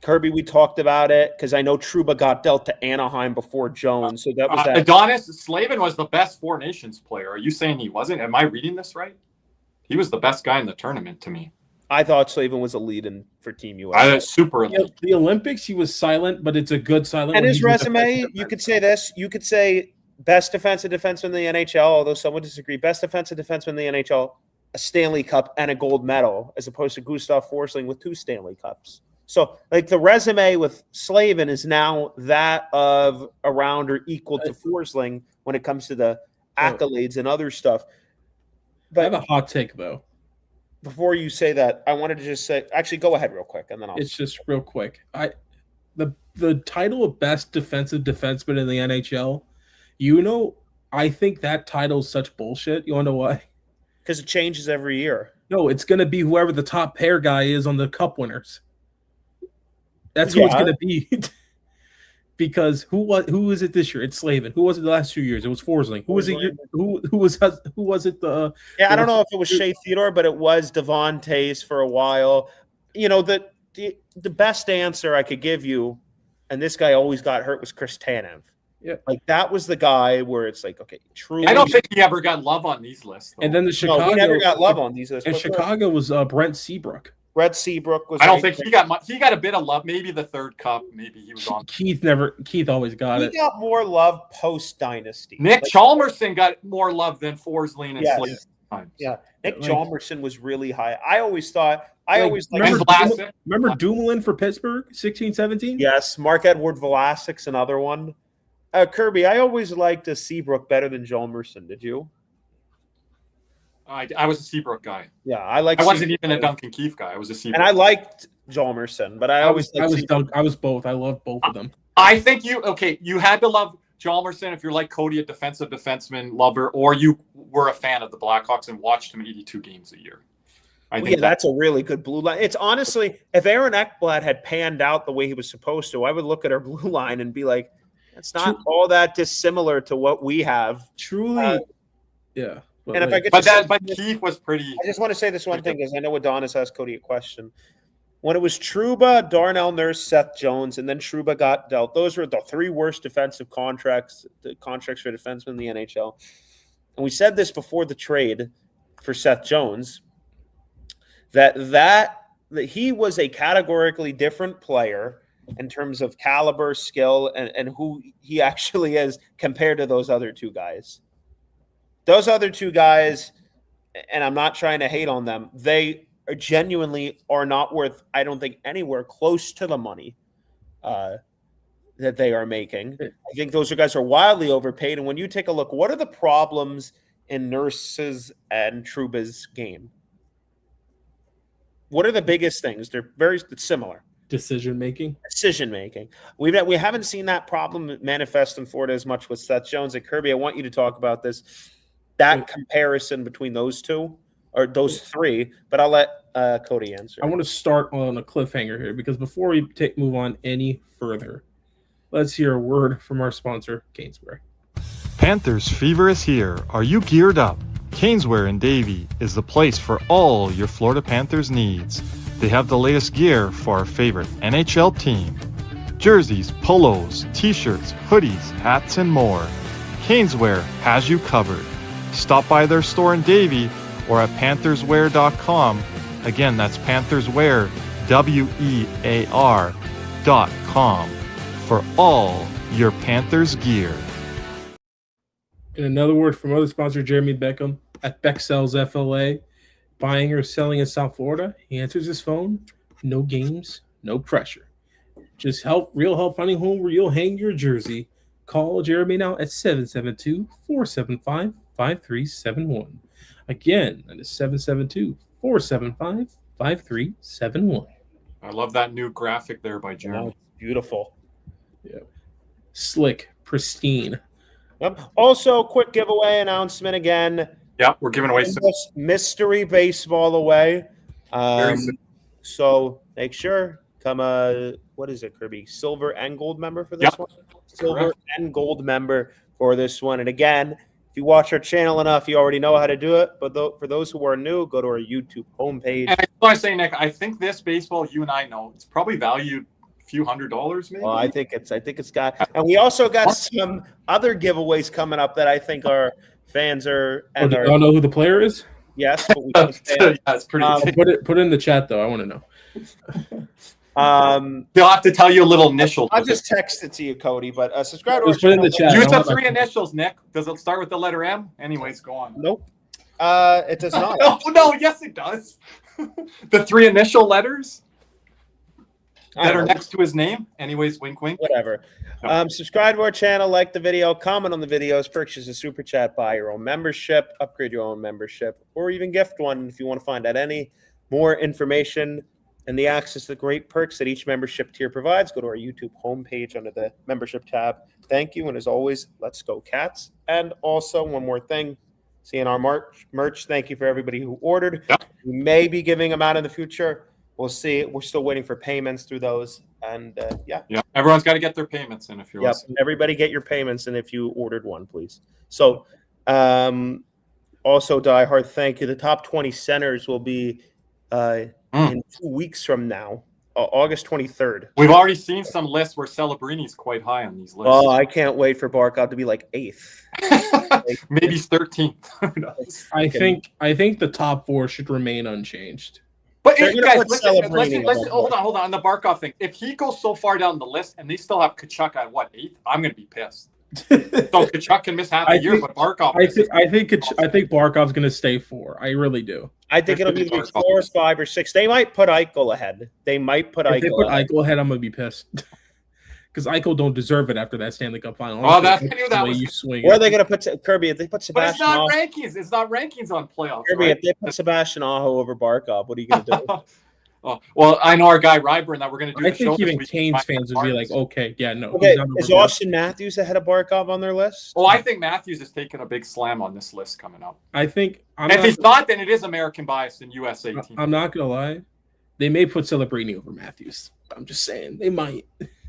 Kirby, we talked about it because I know Trouba got dealt to Anaheim before Jones. So that was that. Adonis Slavin was the best Four Nations player. Are you saying he wasn't? Am I reading this right? He was the best guy in the tournament to me. I thought Slavin was a lead-in for Team USA. I was super elite. The Olympics, he was silent, but it's a good silent. And his resume, you could say this. You could say best defensive defenseman in the NHL, although some would disagree. Best defensive defenseman in the NHL, a Stanley Cup, and a gold medal, as opposed to Gustav Forsling with 2 Stanley Cups. So, like, the resume with Slavin is now that of around or equal to Forsling when it comes to the accolades and other stuff. But I have a hot take, though. Before you say that, I wanted to just say, actually, go ahead real quick, and then I'll. It's just real quick. The title of best defensive defenseman in the NHL, I think that title is such bullshit. You want to know why? Because it changes every year. No, it's going to be whoever the top pair guy is on the Cup winners. That's who it's going to be. Because who is it this year? It's Slavin. Who was it the last 2 years? It was Forsling. Who was it? Who was it? I don't know if it was Shea Theodore, but it was Devon Tays for a while. You know, the best answer I could give you, and this guy always got hurt, was Chris Tanev. Yeah, like that was the guy where it's like, okay, truly. I don't think he ever got love on these lists. Though. And then he never got love on these lists. And Chicago was Brent Seabrook. Brett Seabrook was. I don't think he got a bit of love. Maybe the 3rd cup. Maybe he was on. Keith always got it. He got more love post Dynasty. Nick Chalmerson got more love than Forsling and Slavin. Yeah, Nick Chalmerson was really high. I always thought. Remember Dumoulin for Pittsburgh, 16-17? Yes, Mark-Edward Vlasic's another one. Kirby, I always liked Seabrook better than Chalmerson. Did you? I was a Seabrook guy. Yeah, I wasn't even a Duncan Keith guy. I was a Seabrook. And I liked Chalmerson, but I was both. I love both of them. I think you had to love Chalmerson if you're like Cody, a defensive defenseman lover, or you were a fan of the Blackhawks and watched him 82 games a year. I think that's a really good blue line. It's honestly, if Aaron Ekblad had panned out the way he was supposed to, I would look at our blue line and be like, it's not all that dissimilar to what we have. Truly, yeah. But Keith was pretty. I just want to say this one thing because I know Adonis asked Cody a question. When it was Trouba, Darnell Nurse, Seth Jones, and then Trouba got dealt, those were the 3 worst defensive contracts for defensemen in the NHL. And we said this before the trade for Seth Jones, that he was a categorically different player in terms of caliber, skill, and who he actually is compared to those other 2 guys. Those other 2 guys, and I'm not trying to hate on them, they genuinely are not worth, I don't think, anywhere close to the money that they are making. I think those guys are wildly overpaid. And when you take a look, what are the problems in Nurse's and Trouba's game? What are the biggest things? They're very similar. Decision making. We haven't seen that problem manifest in Florida as much with Seth Jones and Kirby. I want you to talk about this. That comparison between those 2 or those 3, but I'll let Cody answer. I want to start on a cliffhanger here because before we move on any further, let's hear a word from our sponsor, Caneswear. Panthers fever is here. Are you geared up? Caneswear in Davie is the place for all your Florida Panthers needs. They have the latest gear for our favorite NHL team. Jerseys, polos, t-shirts, hoodies, hats, and more. Caneswear has you covered. Stop by their store in Davie or at pantherswear.com. Again, that's pantherswear, WEAR.com for all your Panthers gear. And another word from other sponsor, Jeremy Beckham at Beck Sells FLA. Buying or selling in South Florida, he answers his phone. No games, no pressure. Just real help finding home where you'll hang your jersey. Call Jeremy now at 772-475-5371. Again, that is 772-475-5371. I love that new graphic there by Jeremy. Wow, beautiful. Yeah. Slick, pristine. Yep. Also, quick giveaway announcement again. Yeah, we're giving away. Mystery baseball away. Very soon. So make sure come what is it, Kirby? Silver and gold member for this Yep. one. Silver Correct. and gold member for this one. And again, if you watch our channel enough, you already know how to do it. But for those who are new, go to our YouTube homepage. And I want to say, Nick, I think this baseball, you and I know, it's probably valued a few $100s, maybe. Well, I think it's got, and we also got some other giveaways coming up that I think our fans are. Do y'all know who the player is? Yes, but we can say Yeah, it's pretty. Put it in the chat though. I want to know. They'll have to tell you a little initial. I'll just text it to you, Cody. But subscribe to our Just put it in the channel. chat. Use I the want 3 initials, Nick. Does it start with the letter M? Anyways, go on. Nope. It does not. No, yes, it does. The 3 initial letters that are next to his name. Anyways, wink, wink. Whatever. Subscribe to our channel, like the video, comment on the videos, purchase a super chat, buy your own membership, upgrade your own membership, or even gift one if you want to find out any more information and the access to the great perks that each membership tier provides. Go to our YouTube homepage under the membership tab. Thank you. And as always, let's go Cats. And also one more thing, CNR merch. Thank you for everybody who ordered. Yep. We may be giving them out in the future. We'll see. We're still waiting for payments through those. And yeah. Everyone's got to get their payments in if you're listening. Everybody get your payments in if you ordered one, please. So also, Die Hard, thank you. The top 20 centers will be in 2 weeks from now, August 23rd. We've already seen some lists where Celebrini's quite high on these lists. Oh, I can't wait for Barkov to be like 8th. Maybe he's 13th. I think the top 4 should remain unchanged. But They're gonna guys, put listen, Celebrini listen. above Hold on the Barkov thing. If he goes so far down the list and they still have Kachuk at what, 8th, I'm going to be pissed. So Kachuk can miss half a year, but Barkov. I think Barkov's going to stay 4. I really do. I think it'll be 4 or 5 or 6. They might put Eichel ahead. They might put If Eichel they put ahead. Eichel ahead, I'm going to be pissed. Because Eichel don't deserve it after that Stanley Cup final. Oh, I knew that was. You swing. Or are they going to put Kirby? If they put But Sebastian it's not Aho, rankings. It's not rankings on playoffs. Kirby, Right? if they put Sebastian Aho over Barkov, what are you going to do? Oh, well, I know our guy Ryburn that we're going to do. I the show think even this week. Canes fans would be like, okay, yeah, no. Okay, he's not is over Austin Matthews ahead of Barkov on their list? Oh, I think Matthews is taking a big slam on this list coming up. I think And if he's not, then it is American bias in USA team. I'm not gonna lie. They may put Celebrini over Matthews. I'm just saying they might.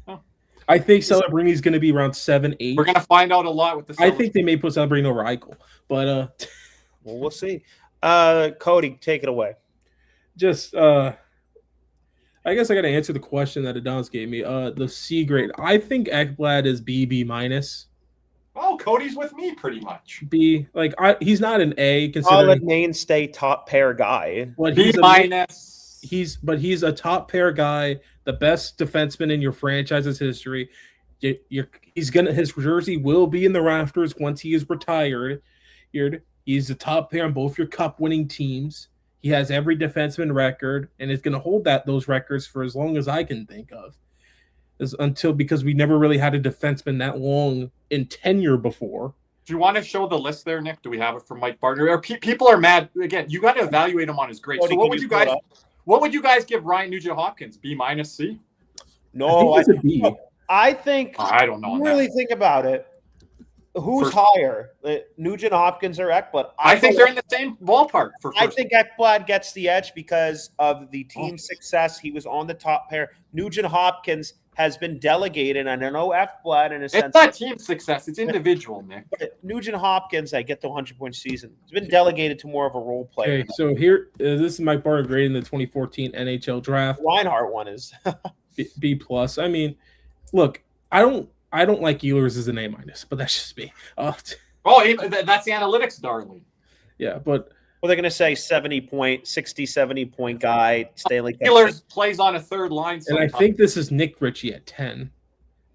Oh. I think Celebrini's gonna be around 7, 8. We're going to find out a lot with the. I think they may put Celebrini over Eichel, but Well, we'll see. Cody, take it away. just I guess I got to answer the question that Adonis gave me. The C grade. I think Ekblad is B minus. Oh, Cody's with me pretty much. B, like he's not an A Solid considering mainstay top pair guy. what B minus. He's a top pair guy, the best defenseman in your franchise's history. His jersey will be in the rafters once he is retired. He's the top pair on both your cup winning teams. He has every defenseman record and is going to hold those records for as long as I can think of. Because we never really had a defenseman that long in tenure before. Do you want to show the list there, Nick? Do we have it from Mike Bartner? Or people are mad again. You got to evaluate him on his grades. So what would you guys give Ryan Nugent Hopkins? B minus C? No, I think it's a B. I think. I don't know. Really think about it. Who's higher, Nugent Hopkins or Ekblad? I think they're in the same ballpark. I think Ekblad gets the edge because of the team success. He was on the top pair. Nugent Hopkins has been delegated, and I know Ekblad in a sense. It's not team success; it's individual, Nick. But Nugent Hopkins, I get the 100-point season. It's been delegated to more of a role player. Okay, so here, this is my bar grade in the 2014 NHL draft. Reinhardt one is B plus. I mean, look, I don't like Ehlers as an A minus, but that's just me. That's the analytics, darling. Yeah, but they're going to say 70-point guy, Stanley Cup. Ehlers plays on a third line. And I think this is Nick Ritchie at 10.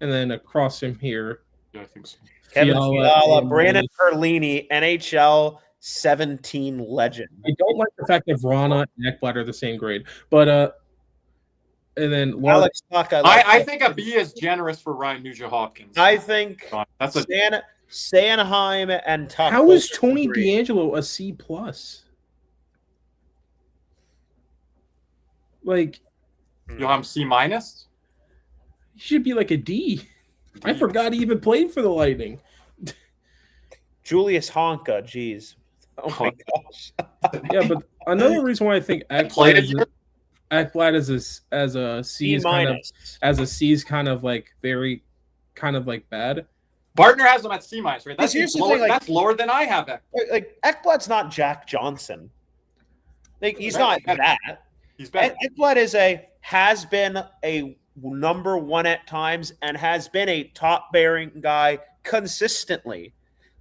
And then across him here. Yeah, I think so. Kevin Fiala, Brandon Perlini, NHL 17 legend. I don't like the fact that Vrana and Ekblad are the same grade. But and then Alex Tuck, I think a B is generous for Ryan Nugent Hopkins. I think that's Sanheim and Tuck. How is Tony DeAngelo a C plus? Like, you'll have C minus. He should be like a D. I forgot he even played for the Lightning. Julius Honka, geez. Oh my gosh. Yeah, but another reason why I think Played a year. Ekblad as a C is kind of as a C is kind of like very kind of like bad. Bartner has him at C-, right? That's Here's the lower, thing, like- that's lower than I have it. Like Ekblad's not Jack Johnson. Like he's not that. He's better. Ekblad has been a number one at times and has been a top bearing guy consistently.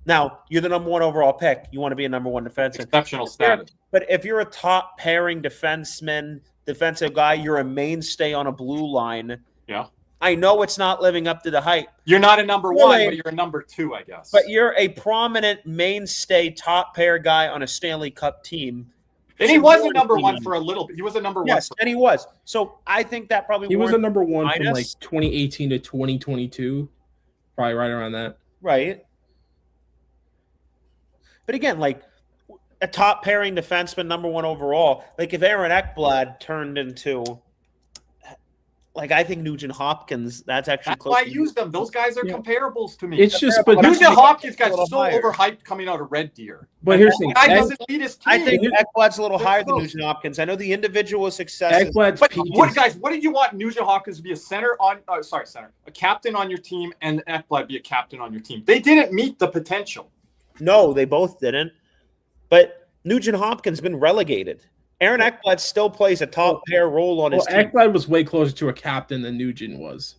Now, you're the number one overall pick. You want to be a number one defenseman. Exceptional status. But if you're a top pairing defenseman, defensive guy, you're a mainstay on a blue line. Yeah. I know it's not living up to the hype. You're not a number one, but you're a number two, I guess. But you're a prominent mainstay top pair guy on a Stanley Cup team. And he was a number one for a little bit. He was a number one. Yes, and he was. So I think that probably He was a number one minus. from like 2018 to 2022, probably right around that. Right. But again, like a top pairing defenseman, number one overall. Like if Aaron Ekblad turned into, like I think Nugent Hopkins, that's actually That's close. why I use them. Those guys are comparables to me. It's just, but Nugent Hopkins guy's a little so higher. overhyped coming out of Red Deer. But here's the The guy thing: doesn't lead his team. I think Ekblad's a little They're higher than close. Nugent Hopkins. I know the individual success. Ekblad's But peak what, is- guys? What did you want Nugent Hopkins to be a center on? Center, a captain on your team, and Ekblad be a captain on your team? They didn't meet the potential. No, they both didn't. But Nugent Hopkins been relegated. Aaron Ekblad still plays a top pair role on his team. Ekblad was way closer to a captain than Nugent was.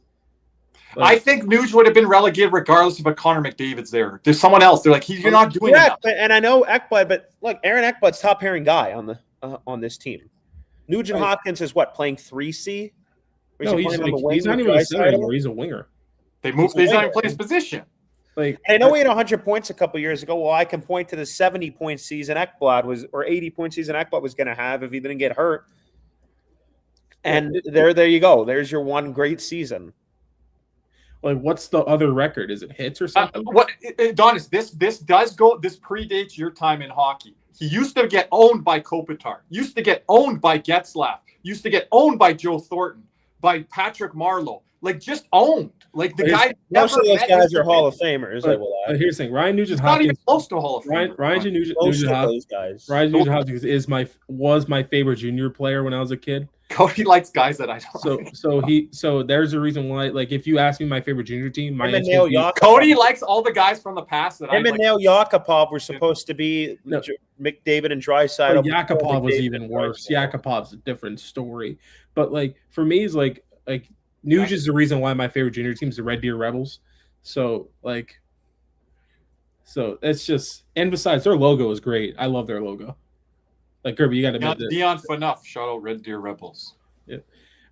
I think Nuge would have been relegated regardless of a Connor McDavid's there. There's someone else. They're like, you're not doing Yeah, enough. and I know Ekblad, but look, Aaron Ekblad's top pairing guy on this team. Nugent Right. Hopkins is what, playing 3C? Or is No, he he's, playing on the like, wing he's not with even a center Draisaitl? anymore. He's a winger. They moved. He's not even playing his position. Like I know he had 100 points a couple years ago. Well, I can point to the 70-point season Ekblad was, or 80-point season Ekblad was going to have if he didn't get hurt. And there you go. There's your one great season. Like, what's the other record? Is it hits or something? Adonis, this predates your time in hockey. He used to get owned by Kopitar, used to get owned by Getzlaf, used to get owned by Joe Thornton, by Patrick Marleau. Like, just owned. Like, the guy Most never of those met guys his are Hall of potential. Famers. I will add. Here's the thing: Ryan Nugent He's not even Hopkins. close to a Hall of Famer. Ryan Nugent Most of Hopkins. those guys. Ryan Nugent Hopkins was my favorite junior player when I was a kid. Cody likes guys that I don't. So there's a reason why. Like, if you ask me my favorite junior team, my Him and answer Nail would be- Yakupov. Cody likes all the guys from the past that I Him and like. Nail Yakupov were supposed to be No. McDavid and Draisaitl. Yakupov was McDavid even and worse. Draisaitl. Yakupov's a different story. But like for me, it's like Nuge is the reason why my favorite junior team is the Red Deer Rebels. So it's just, and besides, their logo is great. I love their logo. Like Kirby, you got to admit that. Dion Phaneuf, shout out Red Deer Rebels.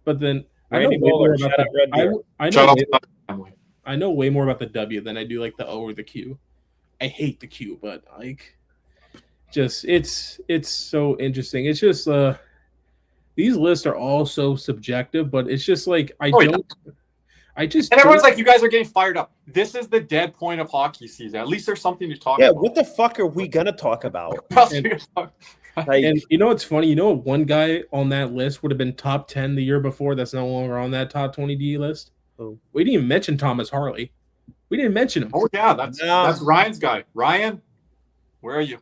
But then Randy I know way more Bowler, about shout out Red Deer. I know way more about the W than I do like the O or the Q. I hate the Q, but like, just it's so interesting. It's just these lists are all so subjective, but it's just like And everyone's like, you guys are getting fired up. This is the dead point of hockey season. At least there's something to talk Yeah, about. what the fuck are we gonna talk about? Like, and you know what's funny? You know what one guy on that list would have been top 10 the year before that's no longer on that top 20D list? Who? We didn't even mention Thomas Harley. We didn't mention him. Oh yeah, that's Ryan's guy. Ryan, where are you?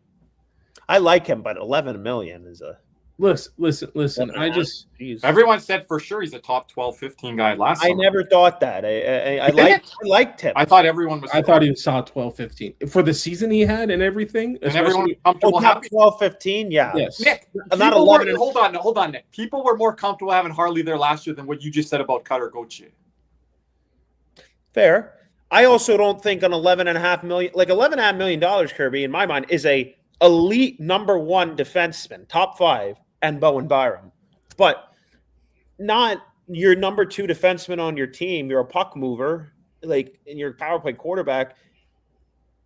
I like him, but 11 million is a. Listen. I just Jeez. Everyone said for sure he's a top 12, 15 guy last I summer. never thought that. I liked him. I thought everyone was. I thought he was top 12, 15 for the season he had and everything. and everyone was especially- comfortable top having. 12, 15, yeah. Yes. Nick, I'm not people 11 were, hold on, Nick. People were more comfortable having Harley there last year than what you just said about Cutter Gauthier. Fair. I also don't think an $11.5 million, like $11.5 million, Kirby, in my mind, is a elite number one defenseman, top five, and Bowen Byram, but not your number two defenseman on your team. You're a puck mover, like in your power play quarterback.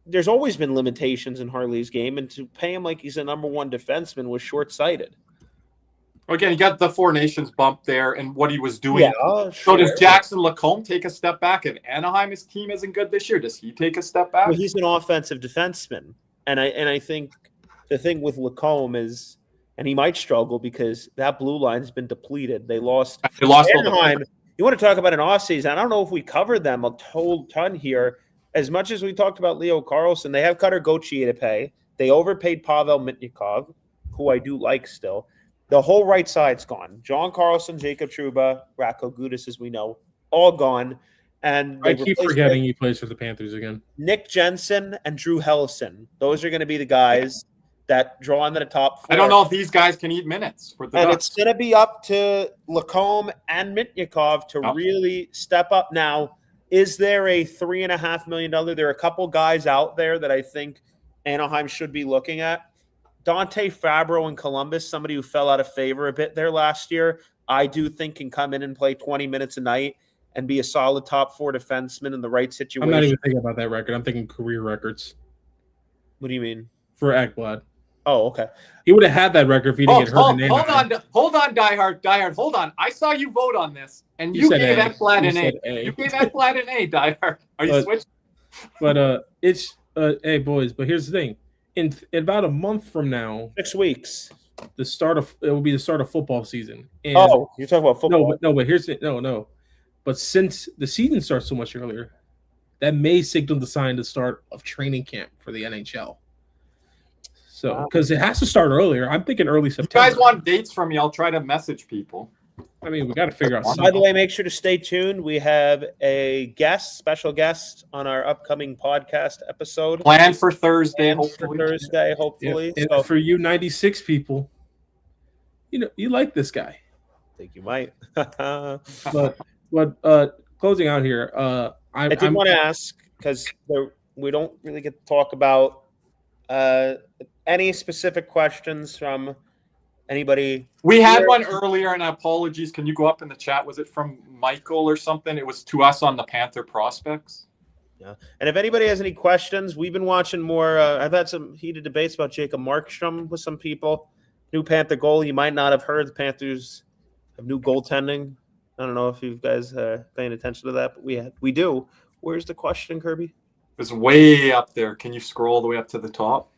There's always been limitations in Harley's game, and to pay him like he's a number one defenseman was short-sighted. Again, you got the Four Nations bump there and what he was doing. Yeah, So does Jackson Lacombe take a step back? If Anaheim's team isn't good this year, does he take a step back? Well, he's an offensive defenseman, and I think the thing with Lacombe is, and he might struggle because that blue line's been depleted. They lost all the Anaheim. You want to talk about an offseason? I don't know if we covered them a whole ton here. As much as we talked about Leo Carlson, they have Cutter Gauthier to pay. They overpaid Pavel Mitnikov, who I do like still. The whole right side's gone. John Carlson, Jacob Trouba, Ratko Gudas, as we know, all gone. And they I keep replaced forgetting he plays for the Panthers again. Nick Jensen and Drew Hellison. Those are going to be the guys that draw into the top 4. I don't know if these guys can eat minutes for the And Ducks. it's going to be up to Lacombe and Mitnikov to really step up. Now, is there a $3.5 million? There are a couple guys out there that I think Anaheim should be looking at. Dante Fabro in Columbus, somebody who fell out of favor a bit there last year, I do think can come in and play 20 minutes a night and be a solid top 4 defenseman in the right situation. I'm not even thinking about that record. I'm thinking career records What do you mean? for Ekblad. Oh, okay. He would have had that record if he didn't get hurt. in Anaheim. Hold on, Diehard, hold on. I saw you vote on this, and you gave Ekblad an A. You gave Ekblad an A, Diehard. Are you switching? But it's hey boys. But here's the thing: in about a month from now, 6 weeks. it will be the start of football season. And You're talking about football. But here's it. No. But since the season starts so much earlier, that may signal the sign to start of training camp for the NHL. So, because it has to start earlier, I'm thinking early September. You guys want dates from me? I'll try to message people. I mean, we got to figure out something. By the way, make sure to stay tuned. We have a special guest on our upcoming podcast episode. Plan for Thursday, hopefully. Yeah. And for you 96 people, you like this guy. I think you might. but closing out here, I did want to ask, because we don't really get to talk about any specific questions from anybody. We had one earlier, and apologies. Can you go up in the chat? Was it from Michael or something? It was to us on the Panther prospects. Yeah. And if anybody has any questions, we've been watching more. I've had some heated debates about Jacob Markstrom with some people. New Panther goal. You might not have heard the Panthers have new goaltending. I don't know if you guys are paying attention to that, but we do. Where's the question, Kirby? It's way up there. Can you scroll all the way up to the top?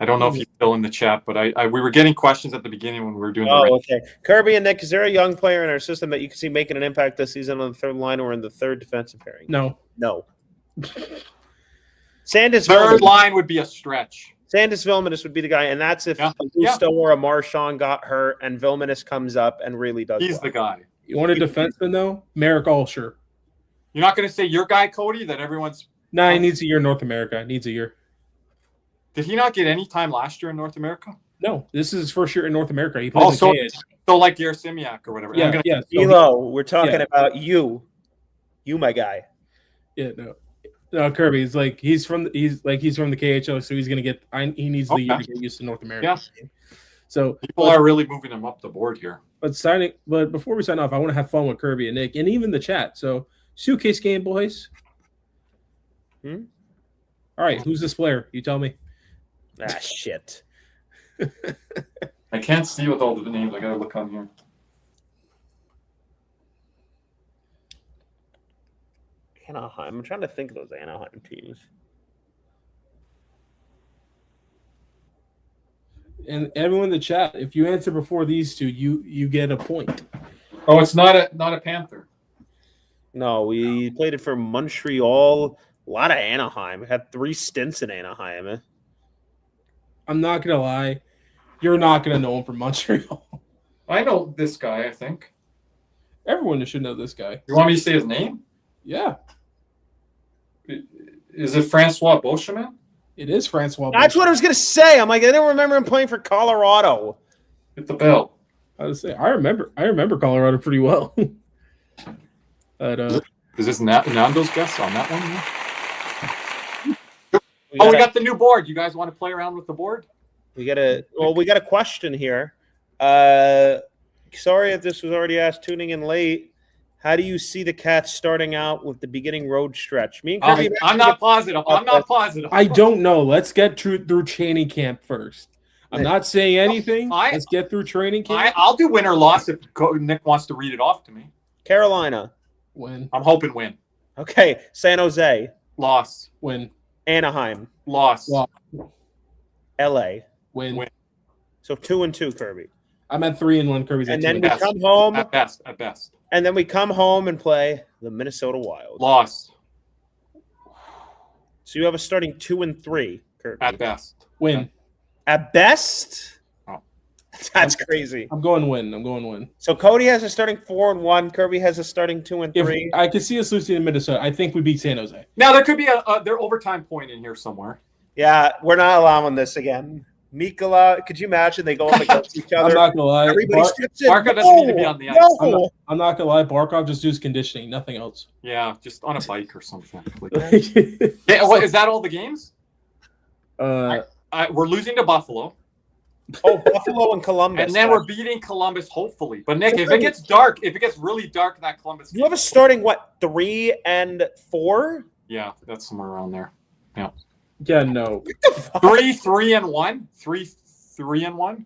I don't know if you're still in the chat, but we were getting questions at the beginning when we were doing okay. Kirby and Nick, is there a young player in our system that you can see making an impact this season on the third line or in the third defensive pairing? No. Sandis third line would be a stretch. Sandis Vilmanis would be the guy, and that's if Augusto or a Marchand got hurt and Vilmanis comes up and really does He's the guy. You want a defenseman, though? Merrick Allsher. You're not going to say your guy, Cody, that everyone's... Nah, he needs a year in North America. Needs a year. Did he not get any time last year in North America? No, this is his first year in North America. He plays so like Yersymiak or whatever. Yeah. We're talking about you. You, my guy. Yeah, no, Kirby. He's from the KHL, so he's gonna get. He needs the year to get used to North America. Yeah. So people are really moving him up the board here. But before we sign off, I want to have fun with Kirby and Nick, and even the chat. So suitcase game, boys. All right, who's this player? You tell me. Shit. I can't see with all the names. I gotta look on here. Anaheim. I'm trying to think of those Anaheim teams. And everyone in the chat, if you answer before these two, you get a point. Oh, it's not a Panther. No, we played it for Montreal. A lot of Anaheim. We had 3 stints in Anaheim. I'm not gonna lie, you're not gonna know him from Montreal. I know this guy. I think everyone should know this guy. You want me to say his name? Yeah. Is it Francois Beauchemin? It is Francois. That's what I was gonna say. I'm like, I don't remember him playing for Colorado. Hit the bell. I was say I remember Colorado pretty well. But is this Nando's guess on that one? We got the new board. You guys want to play around with the board? We got a question here. Sorry if this was already asked tuning in late. How do you see the Cats starting out with the beginning road stretch? Me and Kirby, I'm not positive. I don't know. Let's get through training camp first. I'm not saying anything. Let's get through training camp. I'll do win or loss if Nick wants to read it off to me. Carolina. Win. I'm hoping win. Okay. San Jose. Loss. Win. Anaheim. Loss. LA. Win. So 2-2, Kirby. I'm at 3-1. Kirby's at 2. And then we come home. At best. And then we come home and play the Minnesota Wild. Loss. So you have a starting 2-3, Kirby. At best. Win. At best? Oh. That's crazy. I'm going win. So Cody has a starting 4-1. Kirby has a starting 2-3. If I could see us losing in Minnesota, I think we beat San Jose. Now there could be their overtime point in here somewhere. Yeah, we're not allowing this again. Mikola, could you imagine they go up against each other? I'm not gonna lie. Everybody steps in. Barkov doesn't need to be on the ice. No. I'm not gonna lie. Barkov just does conditioning, nothing else. Yeah, just on a bike or something. Like, Yeah, what, is that all the games? uh, We're losing to Buffalo, Oh, Buffalo and Columbus. and then we're beating Columbus, hopefully. But Nick, if it gets dark, if it gets really dark in that Columbus, You have a starting, 3 and 4? yeah, that's somewhere around there. yeah, no, 3-3-1, 3-3-1.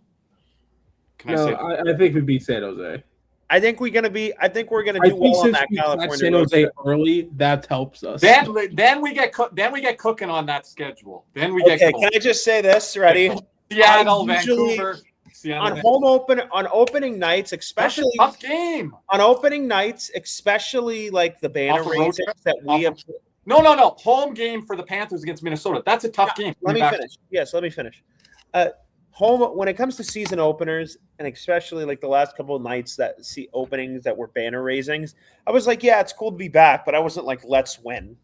Can I no. say? I think we beat San Jose. I think we're gonna do I well think on since that we got California San road Jose trip. early, that helps us. Then we get cooking on that schedule. Then we get Okay, cooking. can I just say this? Ready? Seattle, usually- Vancouver, Seattle. On opening nights, That's especially a tough game. on opening nights, especially like the banner Off a road raisers trip? that we have. No. Home game for the Panthers against Minnesota. That's a tough game. Let me finish. Yes, let me finish. Home when it comes to season openers, and especially like the last couple of nights that see openings that were banner raisings, I was like, yeah, it's cool to be back, but I wasn't like, let's win.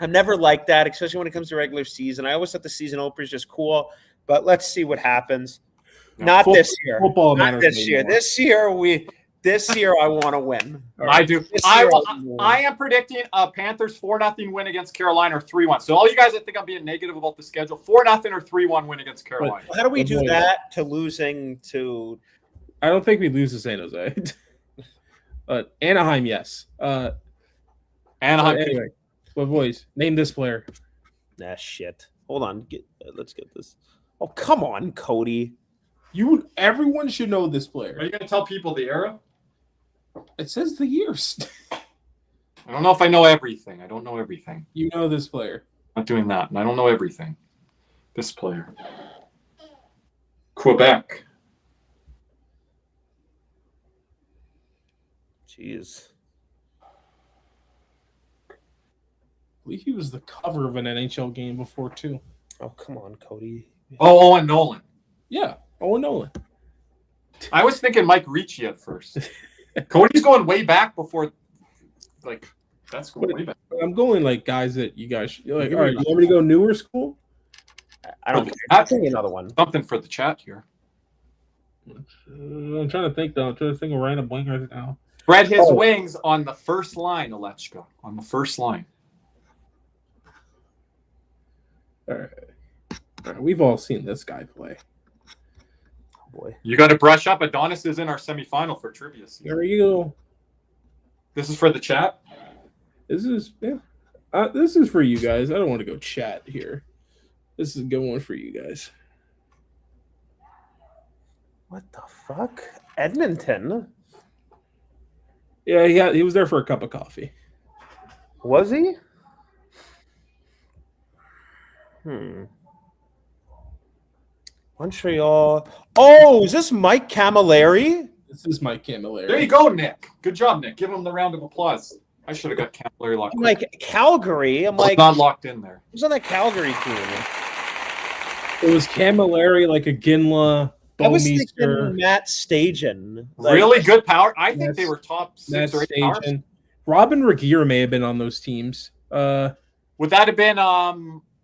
I'm never like that, especially when it comes to regular season. I always thought the season openers just cool, but let's see what happens. No, Not this year. Football Not matters this year. anymore. This year I want to win. I do. This year win. I am predicting a Panthers 4-0 win against Carolina or 3-1. So all you guys that think I'm being negative about the schedule, 4-0 or 3-1 win against Carolina. How do we do Avoid that to losing to? I don't think we lose to San Jose. But Anaheim, yes. Anaheim. Anyway, but boys, name this player. Nah, shit. Hold on. Let's get this. Oh, come on, Cody. Everyone should know this Are player. you going to tell people the era? It says the years. I don't know if I know everything. I don't know everything. You know this player. Not doing that. And I don't know everything. This player. Quebec. Jeez. I believe he was the cover of an NHL game before too. Oh, come on, Cody. Oh, Owen Nolan. Yeah, Owen Nolan. I was thinking Mike Ricci at first. Cody's going way back before, like, that's going way back. I'm going like guys that you guys like. All right, you want me to go newer school? I don't care. That's Give me another one. something for the chat here. I'm trying to think though. I'm trying to think of random blank right now. Spread his wings on the first line, Alechka. On the first line. All right, we've all seen this guy play. Oh, boy. You got to brush up. Adonis is in our semifinal for trivia season. There you go. This is for the chat. This is this is for you guys. I don't want to go chat here. This is a good one for you guys. What the fuck? Edmonton? Yeah, he was there for a cup of coffee. Was he? Montreal. Oh, is this Mike Camilleri? This is Mike Camilleri. There you go, Nick. Good job, Nick. Give him the round of applause. I should have got Camilleri locked I'm in. like Calgary. I'm like, not locked in there. who's on that Calgary team? It was Camilleri, like a Ginla, I was Bouwmeester, thinking Matt Stajan. Really good power. I think That's- they were top Matt 6 or 8 powers. Stajan. Robin Regier may have been on those teams. Would that have been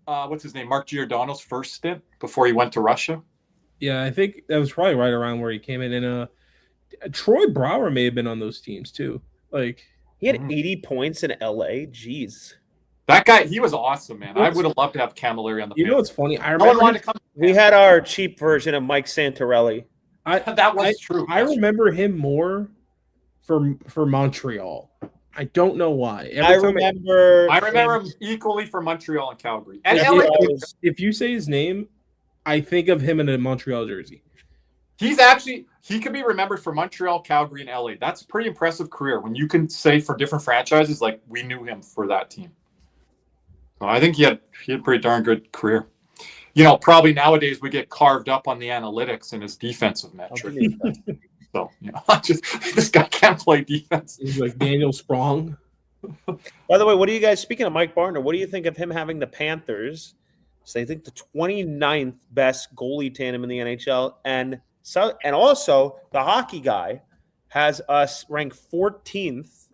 what's his name? Mark Giordano's first stint before he went to Russia? Yeah, I think that was probably right around where he came in. And Troy Brower may have been on those teams too. Like He had 80 points in LA. Jeez. That guy, he was awesome, man. I would have loved to have Camilleri on the you know Panthers. what's funny? I No one remember wanted to come. We had our cheap version of Mike Santorelli. That was true. I remember him more for Montreal. I don't know why. I remember him equally for Montreal and Calgary. And If, LA. if you say his name, I think of him in a Montreal jersey. He could be remembered for Montreal, Calgary, and LA. That's a pretty impressive career when you can say for different franchises, like we knew him for that team. So I think he had a pretty darn good career. You know, probably nowadays we get carved up on the analytics and his defensive metric. So, you know, this guy can't play defense. He's like Daniel Sprong. By the way, what do you guys, speaking of Mike Barner, what do you think of him having the Panthers So I think the 29th best goalie tandem in the NHL. And also the hockey guy has us ranked 14th